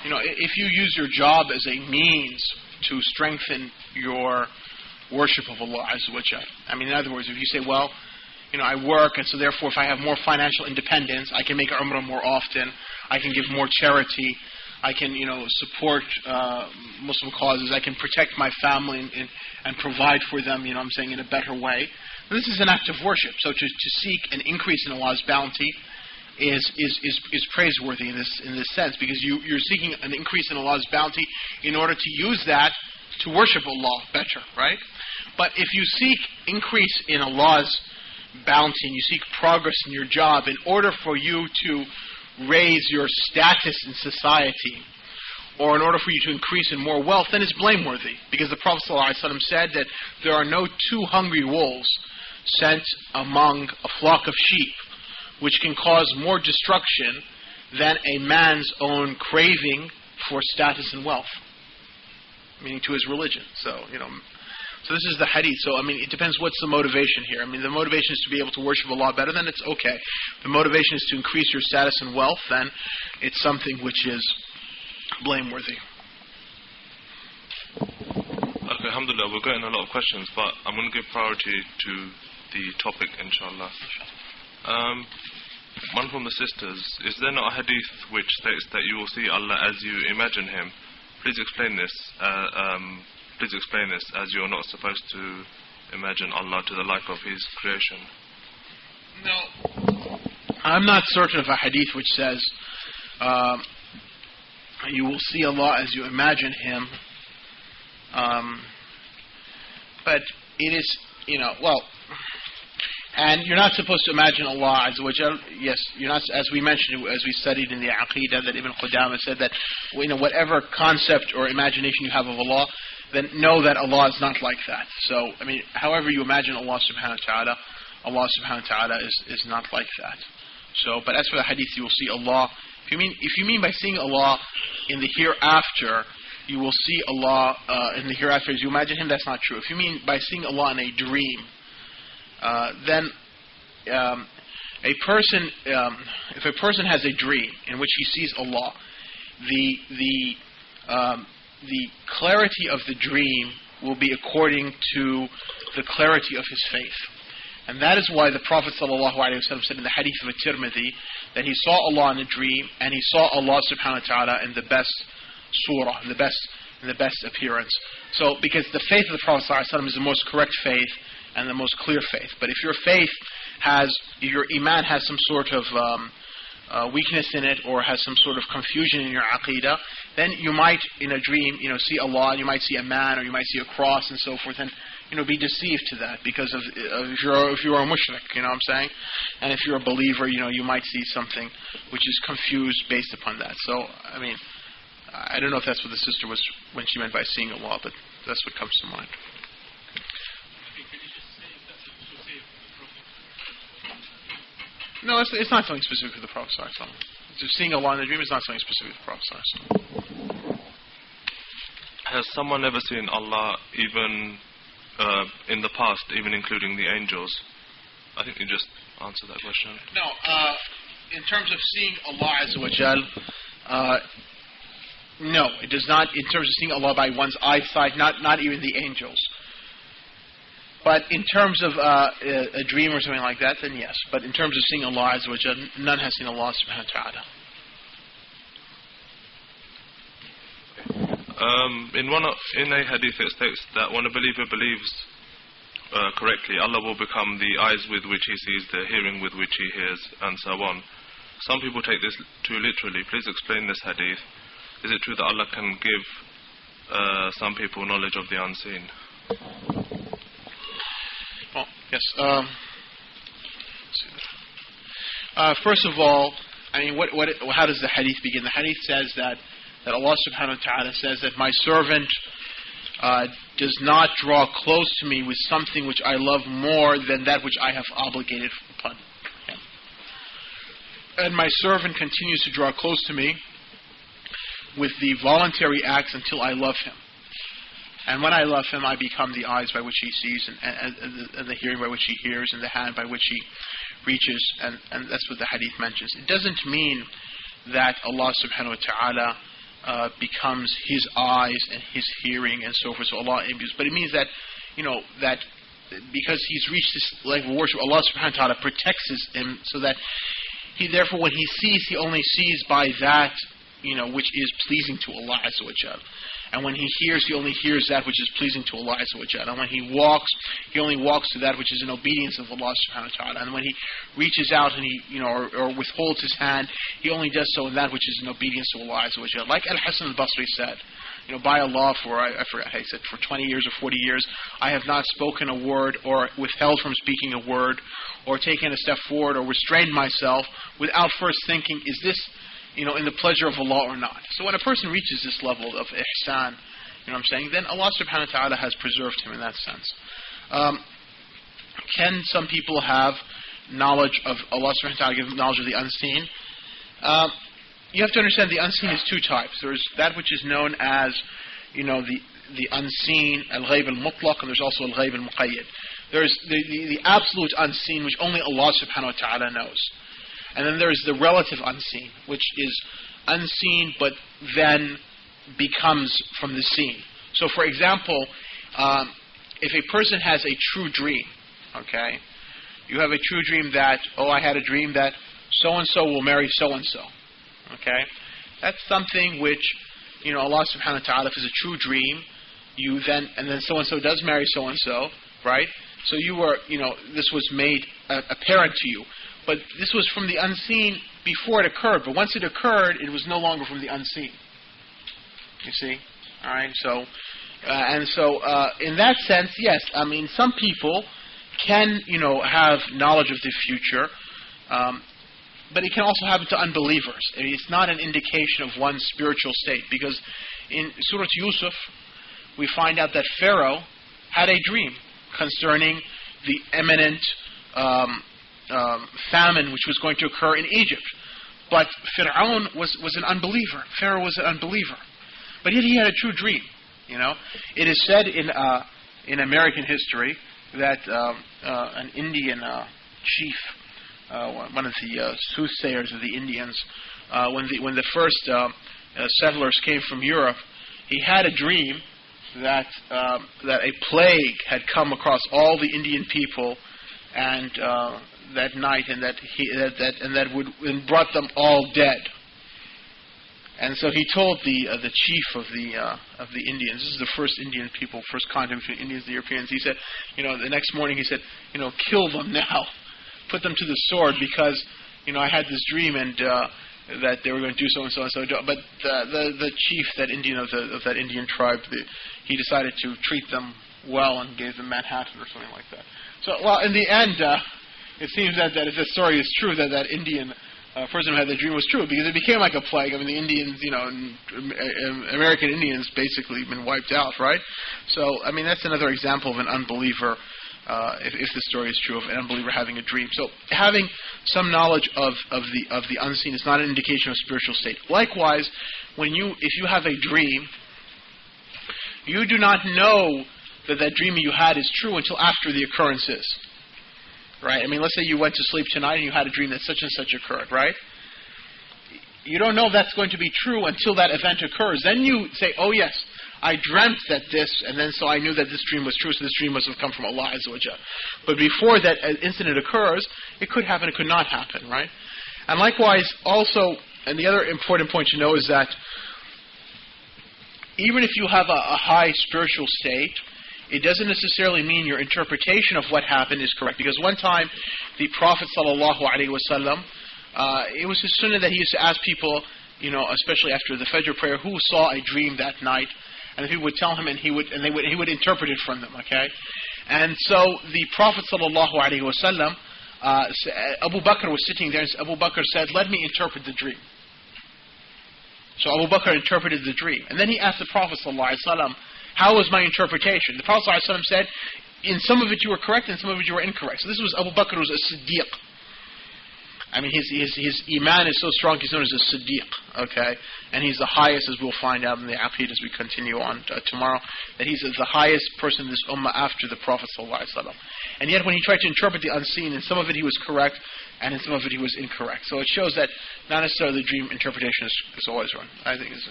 if you use your job as a means to strengthen your worship of Allah Azza wa Jal. I mean, in other words, if you say, well, I work, and so therefore if I have more financial independence, I can make Umrah more often, I can give more charity, I can, support Muslim causes, I can protect my family and provide for them, in a better way. This is an act of worship. So to seek an increase in Allah's bounty is praiseworthy in this sense, because you're seeking an increase in Allah's bounty in order to use that to worship Allah better, right? But if you seek increase in Allah's bounty and you seek progress in your job in order for you to raise your status in society, or in order for you to increase in more wealth, then it's blameworthy. Because the Prophet ﷺ said that there are no two hungry wolves sent among a flock of sheep which can cause more destruction than a man's own craving for status and wealth, meaning to his religion. So this is the hadith. So, it depends what's the motivation here. The motivation is to be able to worship Allah better, then it's okay. The motivation is to increase your status and wealth, then it's something which is blameworthy. Okay, alhamdulillah, we're getting a lot of questions, but I'm going to give priority to the topic, inshallah. One from the sisters: is there not a hadith which states that you will see Allah as you imagine Him? Please explain this. Please explain this, as you are not supposed to imagine Allah to the like of His creation. No, I'm not certain of a hadith which says you will see Allah as you imagine Him. But it is, and you're not supposed to imagine Allah Azza wa Jal. Yes, you're not, as we mentioned, as we studied in the Aqidah, that Ibn Qudama said that, whatever concept or imagination you have of Allah, then know that Allah is not like that. So, however you imagine Allah subhanahu wa ta'ala, Allah subhanahu wa ta'ala is not like that. So, but as for the hadith, you will see Allah. If you mean by seeing Allah in the hereafter, you will see Allah in the hereafter as you imagine Him, that's not true. If you mean by seeing Allah in a dream, then if a person has a dream in which he sees Allah, the clarity of the dream will be according to the clarity of his faith. And that is why the Prophet ﷺ said in the hadith of at-Tirmidhi that he saw Allah in a dream, and he saw Allah subhanahu wa ta'ala in the best surah, in the best appearance. So, because the faith of the Prophet ﷺ is the most correct faith and the most clear faith. But if your your iman has some sort of weakness in it, or has some sort of confusion in your aqidah, then you might, in a dream, see Allah, and you might see a man, or you might see a cross, and so forth, and be deceived to that because of if you are a mushrik, what I'm saying, and if you're a believer, you might see something which is confused based upon that. So, I don't know if that's what the sister was when she meant by seeing Allah, but that's what comes to mind. No, it's not something specific to the Prophet ﷺ. Seeing Allah in the dream is not something specific to the Prophet ﷺ. Has someone ever seen Allah even in the past, even including the angels? I think you just answered that question. No, in terms of seeing Allah Azza wa Jal, no, it does not. In terms of seeing Allah by one's eyesight, not even the angels. But in terms of a dream or something like that, then yes. But in terms of seeing Allah Azza wa Jal, none has seen Allah subhanahu wa ta'ala. In a hadith it states that when a believer believes correctly, Allah will become the eyes with which he sees, the hearing with which he hears, and so on. Some people take this too literally. Please explain this hadith. Is it true that Allah can give some people knowledge of the unseen? Well, yes. First of all, how does the hadith begin? The hadith says that Allah subhanahu wa ta'ala says that my servant does not draw close to me with something which I love more than that which I have obligated upon him. And my servant continues to draw close to me with the voluntary acts until I love him. And when I love him, I become the eyes by which he sees, and the hearing by which he hears, and the hand by which he reaches, and that's what the hadith mentions. It doesn't mean that Allah subhanahu wa ta'ala becomes his eyes and his hearing and so forth, so Allah imbues. But it means that, that because he's reached this level of worship, Allah subhanahu wa ta'ala protects him so that he, therefore, when he sees, he only sees by that, which is pleasing to Allah Azza wa Jal. And when he hears, he only hears that which is pleasing to Allah Azza wa Jal. And when he walks, he only walks to that which is in obedience of Allah subhanahu wa ta'ala. And when he reaches out and he, or withholds his hand, he only does so in that which is in obedience to Allah Azza wa Jal. Like Al-Hasan al-Basri said, by Allah, I forgot how he said, for 20 years or 40 years, I have not spoken a word or withheld from speaking a word or taken a step forward or restrained myself without first thinking, is this in the pleasure of Allah or not. So when a person reaches this level of ihsan, then Allah subhanahu wa ta'ala has preserved him in that sense. Can some people have knowledge of Allah subhanahu wa ta'ala, give knowledge of the unseen? You have to understand the unseen is two types. There's that which is known as, the unseen, al-ghayb al-mutlaq, and there's also al-ghayb al-muqayyad. There's the absolute unseen, which only Allah subhanahu wa ta'ala knows. And then there's the relative unseen, which is unseen but then becomes from the seen. So for example, if a person has a true dream, okay, you have a true dream that, I had a dream that so-and-so will marry so-and-so, okay, that's something which, Allah subhanahu wa ta'ala, if it's a true dream, and then so-and-so does marry so-and-so, right? So you were, this was made apparent to you. But this was from the unseen before it occurred. But once it occurred, it was no longer from the unseen. You see? All right. So, in that sense, yes. I mean, some people can, have knowledge of the future, but it can also happen to unbelievers. I mean, it's not an indication of one's spiritual state, because in Surah Yusuf, we find out that Pharaoh had a dream concerning the imminent famine which was going to occur in Egypt. But Fir'aun was an unbeliever. Pharaoh was an unbeliever. But yet he had a true dream. It is said in American history that an Indian chief, one of the soothsayers of the Indians, when the first settlers came from Europe, he had a dream that a plague had come across all the Indian people, and that night, and that brought them all dead. And so he told the chief of the Indians, this is the first Indian people, first contact between Indians and Europeans. He said, the next morning he said, kill them now, put them to the sword, because I had this dream and that they were going to do so and so and so. But the chief, that Indian of that Indian tribe, he decided to treat them well and gave them Manhattan or something like that. So, well, in the end, it seems that if the story is true, that Indian person who had the dream was true, because it became like a plague. I mean, the Indians, American Indians basically been wiped out, right? So, I mean, that's another example of an unbeliever, if the story is true, of an unbeliever having a dream. So, having some knowledge of the unseen is not an indication of spiritual state. Likewise, if you have a dream, you do not know that dream you had is true until after the occurrence is. Right? I mean, let's say you went to sleep tonight and you had a dream that such and such occurred, right? You don't know that's going to be true until that event occurs. Then you say, oh yes, I dreamt that this, and then so I knew that this dream was true, so this dream must have come from Allah Azza wa Jal. But before that incident occurs, it could happen, it could not happen, right? And likewise, also, and the other important point to know is that even if you have a high spiritual state, it doesn't necessarily mean your interpretation of what happened is correct. Because one time, the Prophet ﷺ, it was his sunnah that he used to ask people, especially after the Fajr prayer, who saw a dream that night, and he would tell him, and he would interpret it from them. Okay, and so the Prophet ﷺ, Abu Bakr was sitting there, and Abu Bakr said, "Let me interpret the dream." So Abu Bakr interpreted the dream, and then he asked the Prophet ﷺ, How was my interpretation? The Prophet ﷺ said, in some of it you were correct, in some of it you were incorrect. So this was Abu Bakr, was a Siddiq. I mean, his iman is so strong, he's known as a Siddiq, okay? And he's the highest, as we'll find out in the Aqid as we continue on tomorrow, that he's the highest person in this ummah after the Prophet ﷺ. And yet when he tried to interpret the unseen, in some of it he was correct, and in some of it he was incorrect. So it shows that not necessarily the dream interpretation is always wrong. I think it's...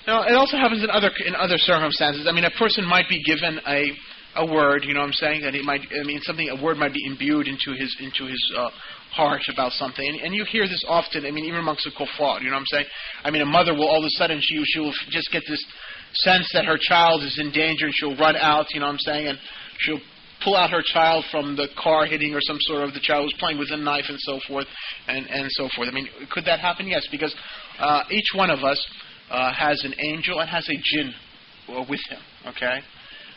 No, it also happens in other circumstances. I mean, a person might be given a word, you know what I'm saying, that a word might be imbued into his heart about something, and you hear this often. I mean, even amongst the kuffar, you know what I'm saying. I mean, a mother will all of a sudden she will just get this sense that her child is in danger, and she'll run out, you know what I'm saying, and she'll pull out her child from the car hitting or some sort of, the child was playing with a knife and so forth, and so forth. I mean, could that happen? Yes, because each one of us has an angel and has a jinn with him, okay?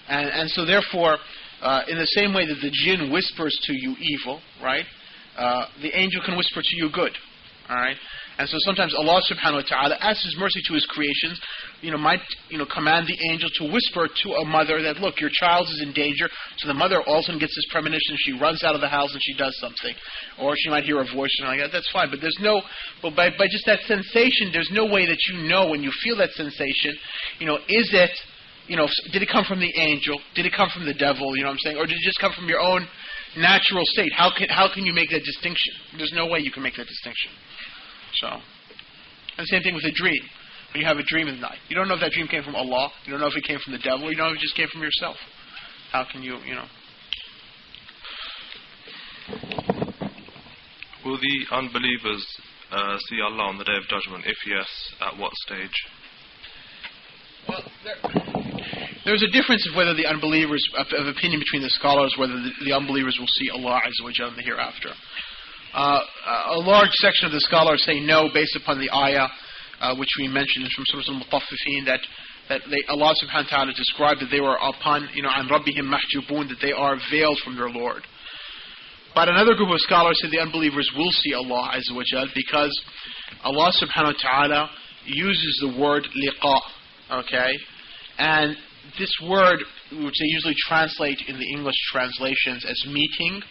And so therefore, in the same way that the jinn whispers to you evil, right? The angel can whisper to you good, all right? And so sometimes Allah subhanahu wa ta'ala, as His mercy to His creations, might command the angel to whisper to a mother that, look, your child is in danger. So the mother all of a sudden gets this premonition, she runs out of the house and she does something. Or she might hear a voice and like that. That's fine. But by just that sensation, there's no way that you know when you feel that sensation, is it, did it come from the angel? Did it come from the devil? You know what I'm saying? Or did it just come from your own natural state? How can you make that distinction? There's no way you can make that distinction. So, and the same thing with a dream. When you have a dream in the night, you don't know if that dream came from Allah. You don't know if it came from the devil. You don't know if it just came from yourself. How can you, Will the unbelievers see Allah on the Day of Judgment? If yes, at what stage? Well, there's a difference of whether the unbelievers, of opinion between the scholars, whether the unbelievers will see Allah Azza wa Jalla in the hereafter. A large section of the scholars say no, based upon the ayah which we mentioned from Surah Al-Mutaffifin, that Allah subhanahu wa ta'ala described that they were upon, an rabbihim mahjubun, that they are veiled from their Lord. But another group of scholars say the unbelievers will see Allah Azza wa Jal, because Allah subhanahu wa ta'ala uses the word liqa, okay? And this word, which they usually translate in the English translations as meeting,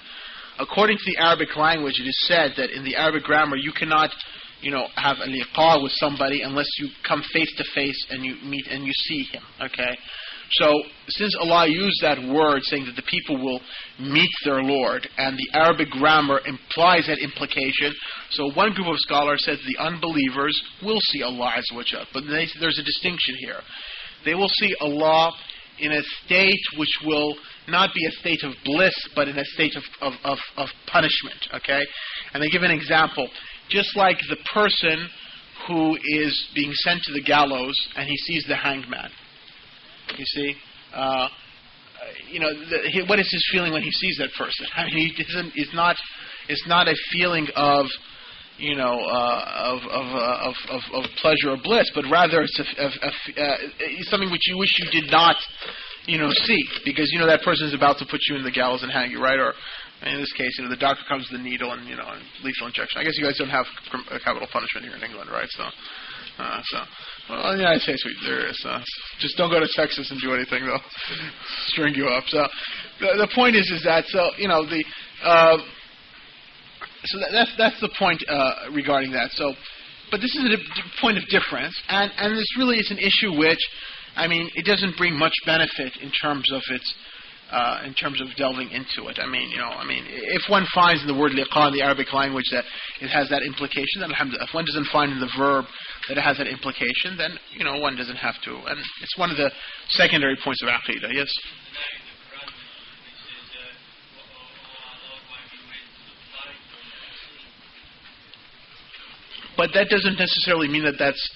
according to the Arabic language, it is said that in the Arabic grammar you cannot, have a liqa with somebody unless you come face to face and you meet and you see him. Okay, so since Allah used that word, saying that the people will meet their Lord, and the Arabic grammar implies that implication, so one group of scholars says the unbelievers will see Allah Azza wa Jalla, but there's a distinction here. They will see Allah in a state which will not be a state of bliss, but in a state of punishment, okay? And they give an example. Just like the person who is being sent to the gallows and he sees the hanged man. You see? What is his feeling when he sees that person? I mean, it's not a feeling of of pleasure or bliss, but rather it's something which you wish you did not, see, because that person is about to put you in the gallows and hang you, right? Or in this case, the doctor comes with the needle and and lethal injection. I guess you guys don't have capital punishment here in England, right? Well, in the United States there is. Just don't go to Texas and do anything; they'll string you up. So the point is that So that's the point regarding that. So, but this is a point of difference, and this really is an issue which, it doesn't bring much benefit in terms of its, in terms of delving into it. If one finds in the word liqa in the Arabic language that it has that implication, then alhamdulillah. If one doesn't find in the verb that it has that implication, then one doesn't have to. And it's one of the secondary points of aqidah. Yes. But that doesn't necessarily mean that that's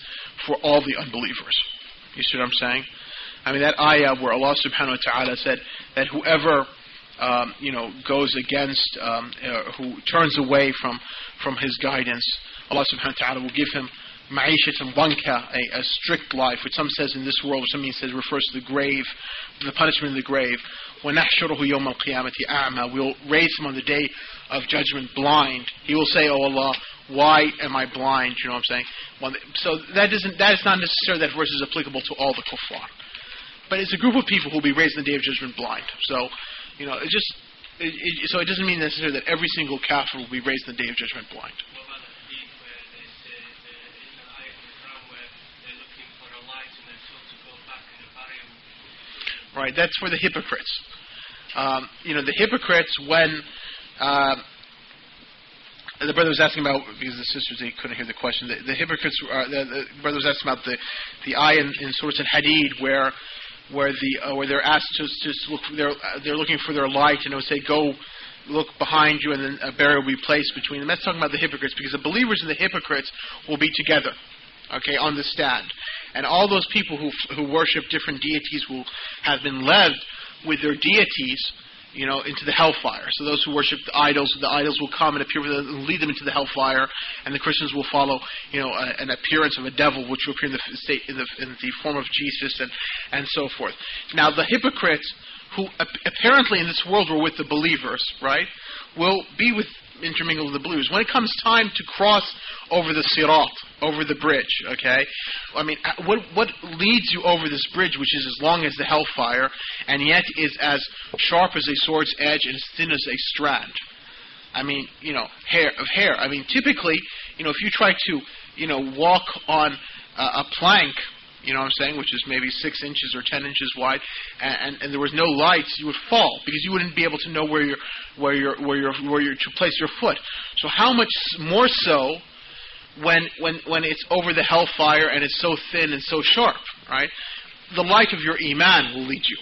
for all the unbelievers. You see what I'm saying? That ayah where Allah subhanahu wa ta'ala said that whoever, goes against, who turns away from His guidance, Allah subhanahu wa ta'ala will give him ma'ishatan wanka, a strict life, which some says in this world, which some means says refers to the grave, the punishment in the grave. وَنَحْشُرُهُ يَوْمَ الْقِيَامَةِ أَعْمَى. We'll raise him on the day of judgment blind. He will say, "Oh Allah, why am I blind? You know what I'm saying? So that is not necessarily that verse is applicable to all the kuffar. But it's a group of people who will be raised in the day of judgment blind. So, you know, so it doesn't mean necessarily that every single kafir will be raised in the day of judgment blind. What about the hadith where they say in the ayah of the Quran where they're looking for a light and they're told to go back and the barrier will... Right, that's for the hypocrites. The hypocrites when the brother was asking about, because the sisters they couldn't hear the question. The hypocrites, the brother was asking about the ayah in Surah Al-Hadid where they're asked to look, they're looking for their light, and it would say, go look behind you, and then a barrier will be placed between them. That's talking about the hypocrites, because the believers and the hypocrites will be together, okay, on the stand. And all those people who worship different deities will have been led with their deities, you know, into the hellfire. So those who worship the idols will come and appear with them and lead them into the hellfire, and the Christians will follow, you know, an appearance of a devil, which will appear in the form of Jesus, and so forth. Now, the hypocrites, who apparently in this world were with the believers, right, will be intermingled with the believers. When it comes time to cross over the sirat, over the bridge, okay, I mean, what leads you over this bridge, which is as long as the hellfire, and yet is as sharp as a sword's edge and as thin as a strand? I mean, you know, hair. I mean, typically, you know, if you try to, you know, walk on a plank, you know what I'm saying, which is maybe 6 inches or 10 inches wide, and there was no lights, you would fall because you wouldn't be able to know where you're to place your foot. So how much more so when it's over the hellfire and it's so thin and so sharp, right? The light of your iman will lead you.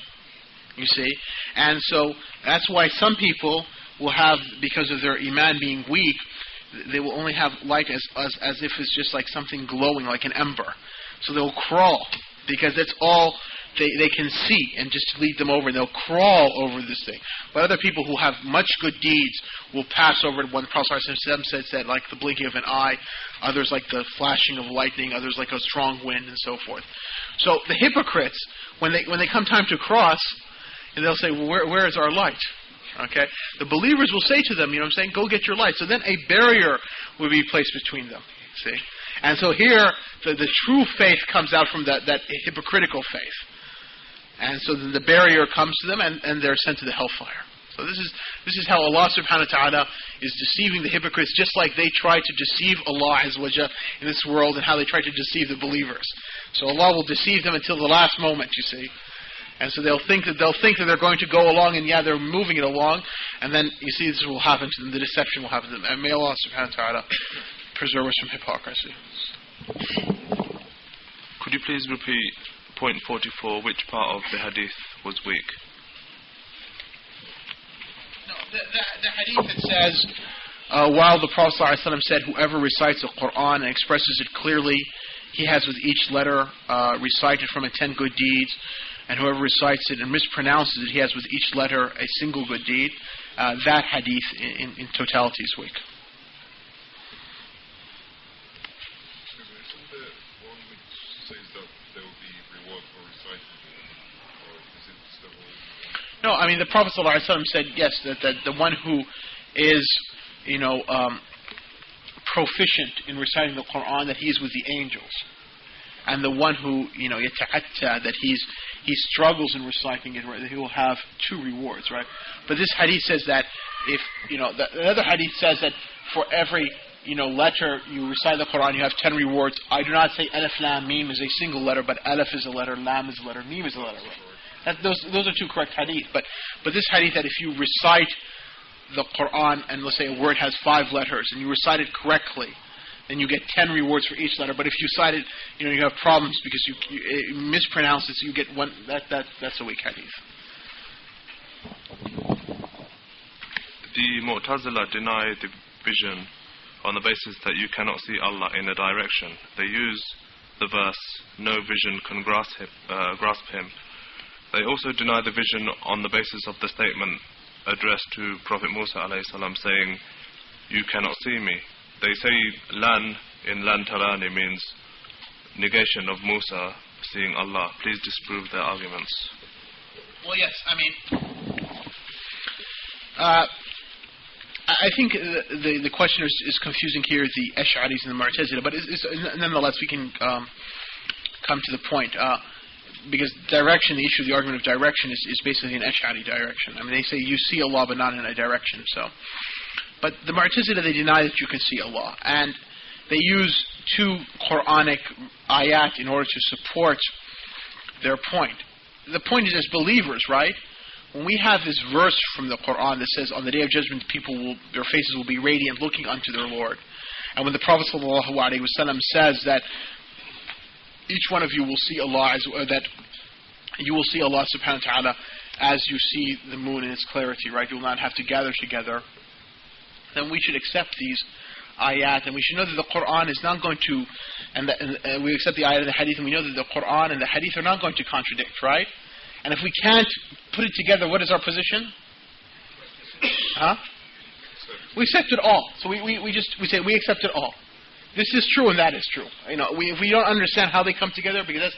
You see, and so that's why some people will have, because of their iman being weak, they will only have light as if it's just like something glowing, like an ember. So they'll crawl, because that's all they can see, and just lead them over, and they'll crawl over this thing. But other people who have much good deeds will pass over it. When the Prophet said like the blinking of an eye, others like the flashing of lightning, others like a strong wind, and so forth. So the hypocrites, when they come time to cross, and they'll say, well, where is our light? Okay, the believers will say to them, you know what I'm saying, go get your light. So then a barrier will be placed between them. See, and so here the true faith comes out from that hypocritical faith, and so then the barrier comes to them, and they're sent to the hellfire. So this is how Allah subhanahu wa ta'ala is deceiving the hypocrites, just like they try to deceive Allah Azza wa Jalla in this world, and how they try to deceive the believers. So Allah will deceive them until the last moment, you see. And so they'll think that they're going to go along, and they're moving it along, and then you see this will happen to them. The deception will happen to them. And may Allah subhanahu wa ta'ala preserve us from hypocrisy. Could you please repeat point 44? Which part of the hadith was weak? No, the hadith that says, while the Prophet ﷺ said, whoever recites the Qur'an and expresses it clearly, he has with each letter recited from it 10 good deeds. And whoever recites it and mispronounces it, he has with each letter a single good deed. That hadith in totality is weak. Isn't the one which says that there will be reward for reciting it, or is it several? No, I mean the Prophet ﷺ said yes, that the one who is, you know, proficient in reciting the Qur'an, that he is with the angels. And the one who, you know, yata'atta, that he struggles in reciting it, right, that he will have 2 rewards, right? But this hadith says that if, you know, the other hadith says that for every, you know, letter you recite the Qur'an, you have 10 rewards. I do not say alif, lam, mim is a single letter, but alif is a letter, lam is a letter, mim is a letter, right? Those are 2 correct hadith. But this hadith that if you recite the Qur'an and let's say a word has 5 letters and you recite it correctly, then you get 10 rewards for each letter. But if you cite it, you know, you have problems because you mispronounce it, so you get 1. That's a weak hadith. The Mu'tazila deny the vision on the basis that you cannot see Allah in a direction. They use the verse, no vision can grasp him. They also deny the vision on the basis of the statement addressed to Prophet Musa alayhi salam, saying, you cannot see me. They say lan in lan tarani means negation of Musa seeing Allah. Please disprove their arguments. Well, yes, I mean, I think the questioner is confusing here the Ash'aris and the Mu'tazila, but nonetheless we can come to the point. Because direction, the issue of the argument of direction is basically an Ash'ari direction. I mean, they say you see Allah but not in a direction. So, but the Mu'tazila, they deny that you can see Allah, and they use two Qur'anic ayat in order to support their point. The point is, as believers, right? When we have this verse from the Qur'an that says, on the day of judgment, their faces will be radiant, looking unto their Lord. And when the Prophet ﷺ says that each one of you will see Allah, that you will see Allah subhanahu wa ta'ala as you see the moon in its clarity, right? You will not have to gather together. Then we should accept these ayat, and we should know that the Qur'an is not going to, and we accept the ayat and the hadith, and we know that the Qur'an and the hadith are not going to contradict, right? And if we can't put it together, what is our position? Huh? We accept it all. So we say we accept it all. This is true and that is true. You know, if we don't understand how they come together, because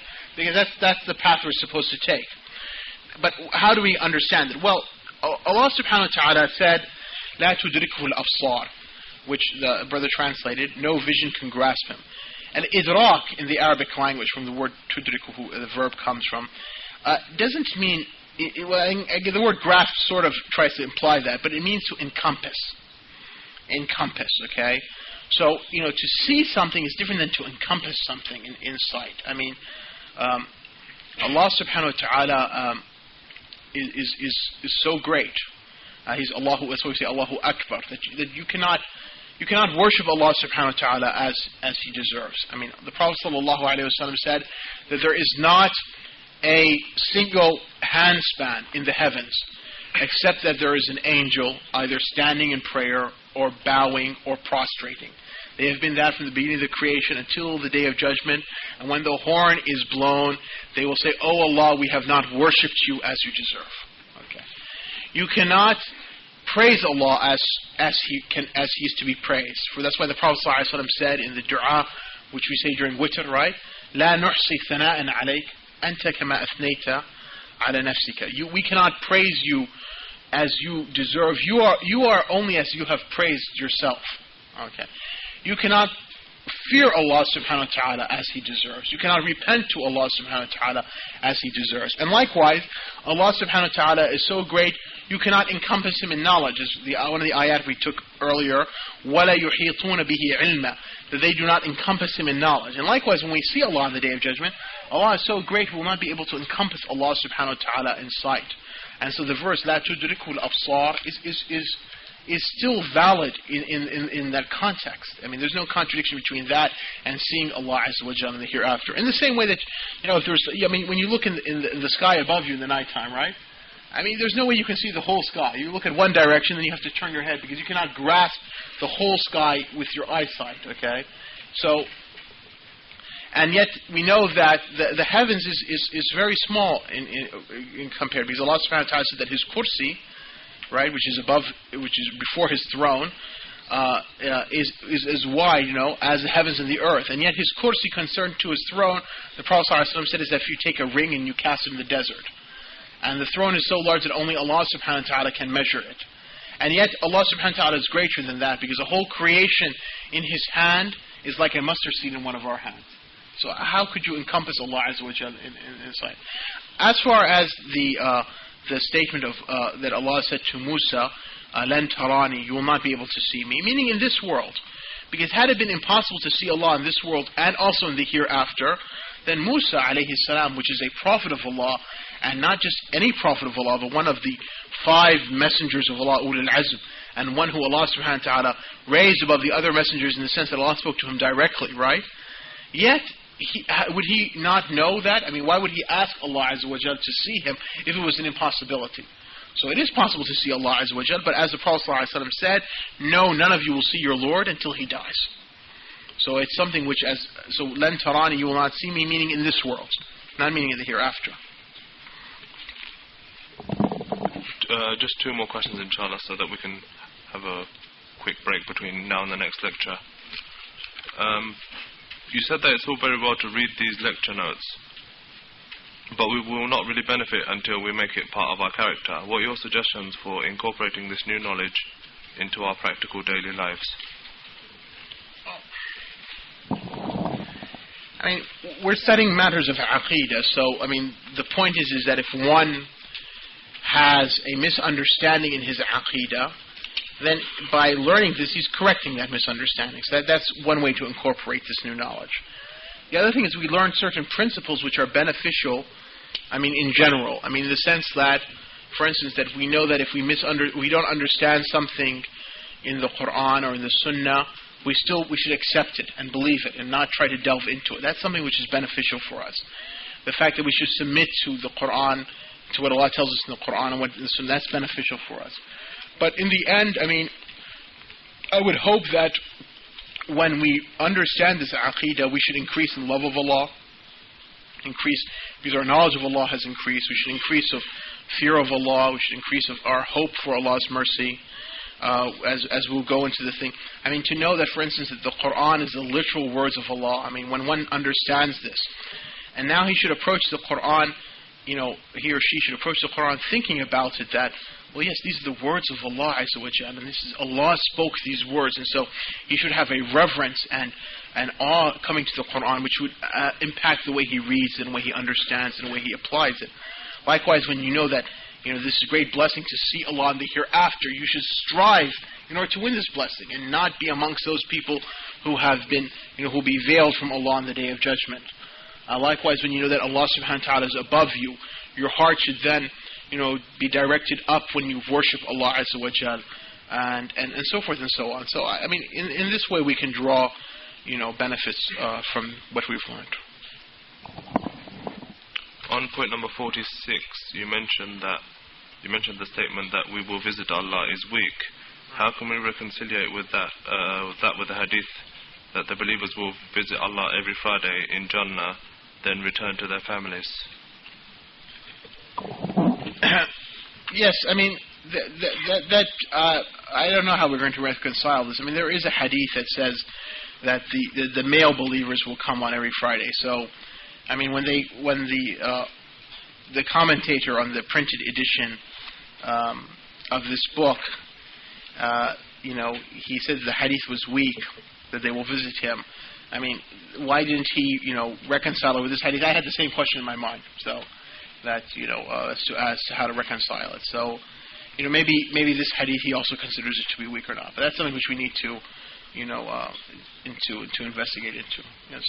that's the path we're supposed to take. But how do we understand it? Well, Allah subhanahu wa ta'ala said, "La tudrikuhu al-absar," which the brother translated, "No vision can grasp him." And idrak in the Arabic language, from the word tudrikuhu, the verb comes from, doesn't mean, the word grasp sort of tries to imply that, but it means to encompass. Encompass, okay? So, to see something is different than to encompass something in sight. I mean, Allah subhanahu wa ta'ala is so great. He's Allahu, that's why we say Allahu Akbar, that you cannot worship Allah subhanahu wa ta'ala as He deserves. I mean, the Prophet sallallahu alaihi wasallam said that there is not a single handspan in the heavens except that there is an angel either standing in prayer or bowing or prostrating. They have been that from the beginning of the creation until the day of judgment. And when the horn is blown, they will say, "Oh Allah, we have not worshipped you as you deserve." Okay. You cannot praise Allah as He is to be praised. For that's why the Prophet ﷺ said in the dua, which we say during witr, right? "La nuhsi thana'an alayk, anta kama athnayta ala nafsika." We cannot praise you as you deserve. You are only as you have praised yourself. Okay. You cannot fear Allah subhanahu wa ta'ala as He deserves. You cannot repent to Allah subhanahu wa ta'ala as He deserves. And likewise, Allah subhanahu wa ta'ala is so great, you cannot encompass Him in knowledge. As one of the ayat we took earlier, وَلَا يُحِيطُونَ بِهِ عِلْمًا, that they do not encompass Him in knowledge. And likewise, when we see Allah on the Day of Judgment, Allah is so great, we will not be able to encompass Allah subhanahu wa ta'ala in sight. And so the verse, لَا تُدْرِكُهُ الْأَبْصَارِ is still valid in that context. I mean, there's no contradiction between that and seeing Allah Azza wa Jalla in the hereafter. In the same way that, when you look in the sky above you in the nighttime, right? I mean, there's no way you can see the whole sky. You look at one direction, then you have to turn your head because you cannot grasp the whole sky with your eyesight, okay? So, and yet we know that the heavens is very small in compared, because Allah subhanahu wa ta'ala said that His kursi, right, which is before His throne, is as wide, as the heavens and the earth. And yet His kursi concerned to His throne, the Prophet ﷺ said, is that if you take a ring and you cast it in the desert. And the throne is so large that only Allah subhanahu wa ta'ala can measure it. And yet Allah subhanahu wa ta'ala is greater than that, because the whole creation in His hand is like a mustard seed in one of our hands. So how could you encompass Allah Azza wa Jalla in sight? As far as the statement of that Allah said to Musa, "Lan tarani," you will not be able to see me, meaning in this world. Because had it been impossible to see Allah in this world and also in the hereafter, then Musa alayhi salam, which is a prophet of Allah, and not just any prophet of Allah, but one of the 5 messengers of Allah, ulul azm, and one who Allah subhanahu wa ta'ala raised above the other messengers in the sense that Allah spoke to him directly, right? Yet, would he not know that? I mean, why would he ask Allah Azza wa Jal to see him if it was an impossibility? So it is possible to see Allah Azza wa Jal, but as the Prophet ﷺ said, no, none of you will see your Lord until He dies. So it's something which, lan tarani, you will not see me, meaning in this world, not meaning in the hereafter. Just 2 more questions, inshallah, so that we can have a quick break between now and the next lecture. You said that it's all very well to read these lecture notes, but we will not really benefit until we make it part of our character. What are your suggestions for incorporating this new knowledge into our practical daily lives? I mean, we're studying matters of aqidah, so, I mean, the point is that if one has a misunderstanding in his aqidah, then by learning this, he's correcting that misunderstanding. So that's one way to incorporate this new knowledge. The other thing is we learn certain principles which are beneficial, I mean, in general. I mean, in the sense that, for instance, that we know that if we don't understand something in the Qur'an or in the Sunnah, we should accept it and believe it and not try to delve into it. That's something which is beneficial for us. The fact that we should submit to the Qur'an, to what Allah tells us in the Qur'an and what in the Sunnah, that's beneficial for us. But in the end, I mean, I would hope that when we understand this aqidah, we should increase in love of Allah, because our knowledge of Allah has increased. We should increase of fear of Allah. We should increase of our hope for Allah's mercy. As we'll go into the thing. I mean, to know that, for instance, that the Qur'an is the literal words of Allah. I mean, when one understands this, and now he should approach the Qur'an, you know, he or she should approach the Qur'an thinking about it that, well, yes, these are the words of Allah Azza wa Jalla, and this is Allah spoke these words, and so he should have a reverence and awe coming to the Qur'an, which would impact the way he reads and the way he understands and the way he applies it. Likewise, when you know that, you know, this is a great blessing to see Allah in the hereafter, you should strive in order to win this blessing and not be amongst those people who have been, you know, who will be veiled from Allah on the Day of Judgment. Likewise, when you know that Allah subhanahu wa ta'ala is above you, your heart should then, you know, be directed up when you worship Allah Azza wa Jal, and so forth and so on. So, I mean, in this way we can draw, you know, benefits from what we've learned. On point number 46, you mentioned the statement that we will visit Allah is weak. How can we reconcile with that with the hadith that the believers will visit Allah every Friday in Jannah, then return to their families? Yes, I mean I don't know how we're going to reconcile this. I mean, there is a hadith that says that the male believers will come on every Friday. So, I mean, when the commentator on the printed edition of this book, you know, he said the hadith was weak, that they will visit him. I mean, why didn't he, you know, reconcile it with this hadith? I had the same question in my mind, so that, you know, as to how to reconcile it. So, you know, maybe this hadith he also considers it to be weak or not. But that's something which we need to, you know, to investigate into. Yes.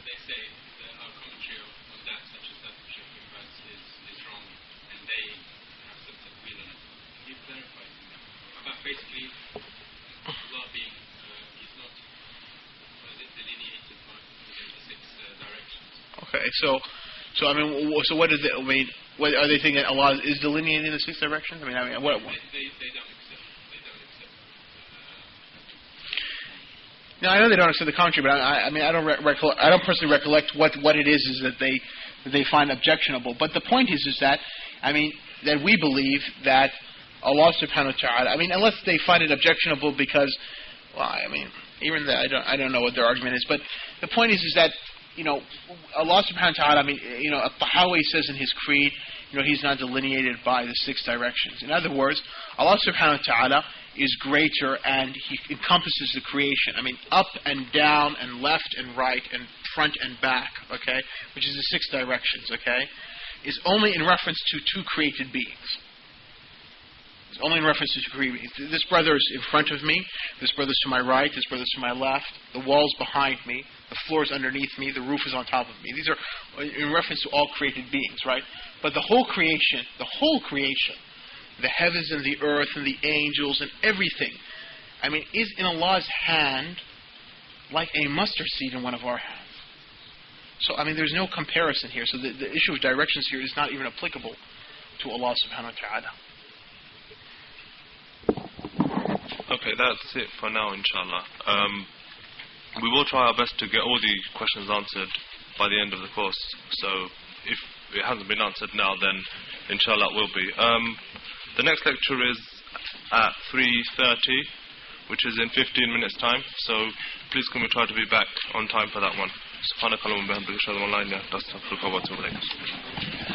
They say that our commentary on that, such as that which is wrong, and they have some wheel on it. Can you clarify about basically Allah being is not delineated by the six directions? Okay, so I mean, so what is it? I mean, what are they saying that Allah is delineated in the six directions? I mean, what? They don't accept. No, I know they don't accept the commentary, but I mean, I don't personally recollect what it is that they find objectionable. But the point is that, I mean, that we believe that Allah subhanahu wa ta'ala, I mean, unless they find it objectionable because, well, I mean, even that, I don't know what their argument is, but the point is that, you know, Allah subhanahu wa ta'ala, I mean, you know, at-Tahawi says in his creed, you know, he's not delineated by the six directions. In other words, Allah subhanahu wa ta'ala is greater and he encompasses the creation. I mean, up and down and left and right and front and back, okay, which is the six directions, okay, is only in reference to two created beings. It's only in reference to two created beings. This brother is in front of me, this brother is to my right, this brother is to my left, the wall's behind me, the floor is underneath me, the roof is on top of me. These are in reference to all created beings, right? But the whole creation, the heavens and the earth and the angels and everything, I mean, is in Allah's hand like a mustard seed in one of our hands. So, I mean, there's no comparison here. So the issue of directions here is not even applicable to Allah subhanahu wa ta'ala. Okay, that's it for now, inshallah. We will try our best to get all the questions answered by the end of the course. So if it hasn't been answered now, then inshallah it will be. The next lecture is at 3:30, which is in 15 minutes time. So please can we try to be back on time for that one. سبحانك اللهم وبحمدك اشهد ان لا اله الا انت استغفرك واتوب اليك.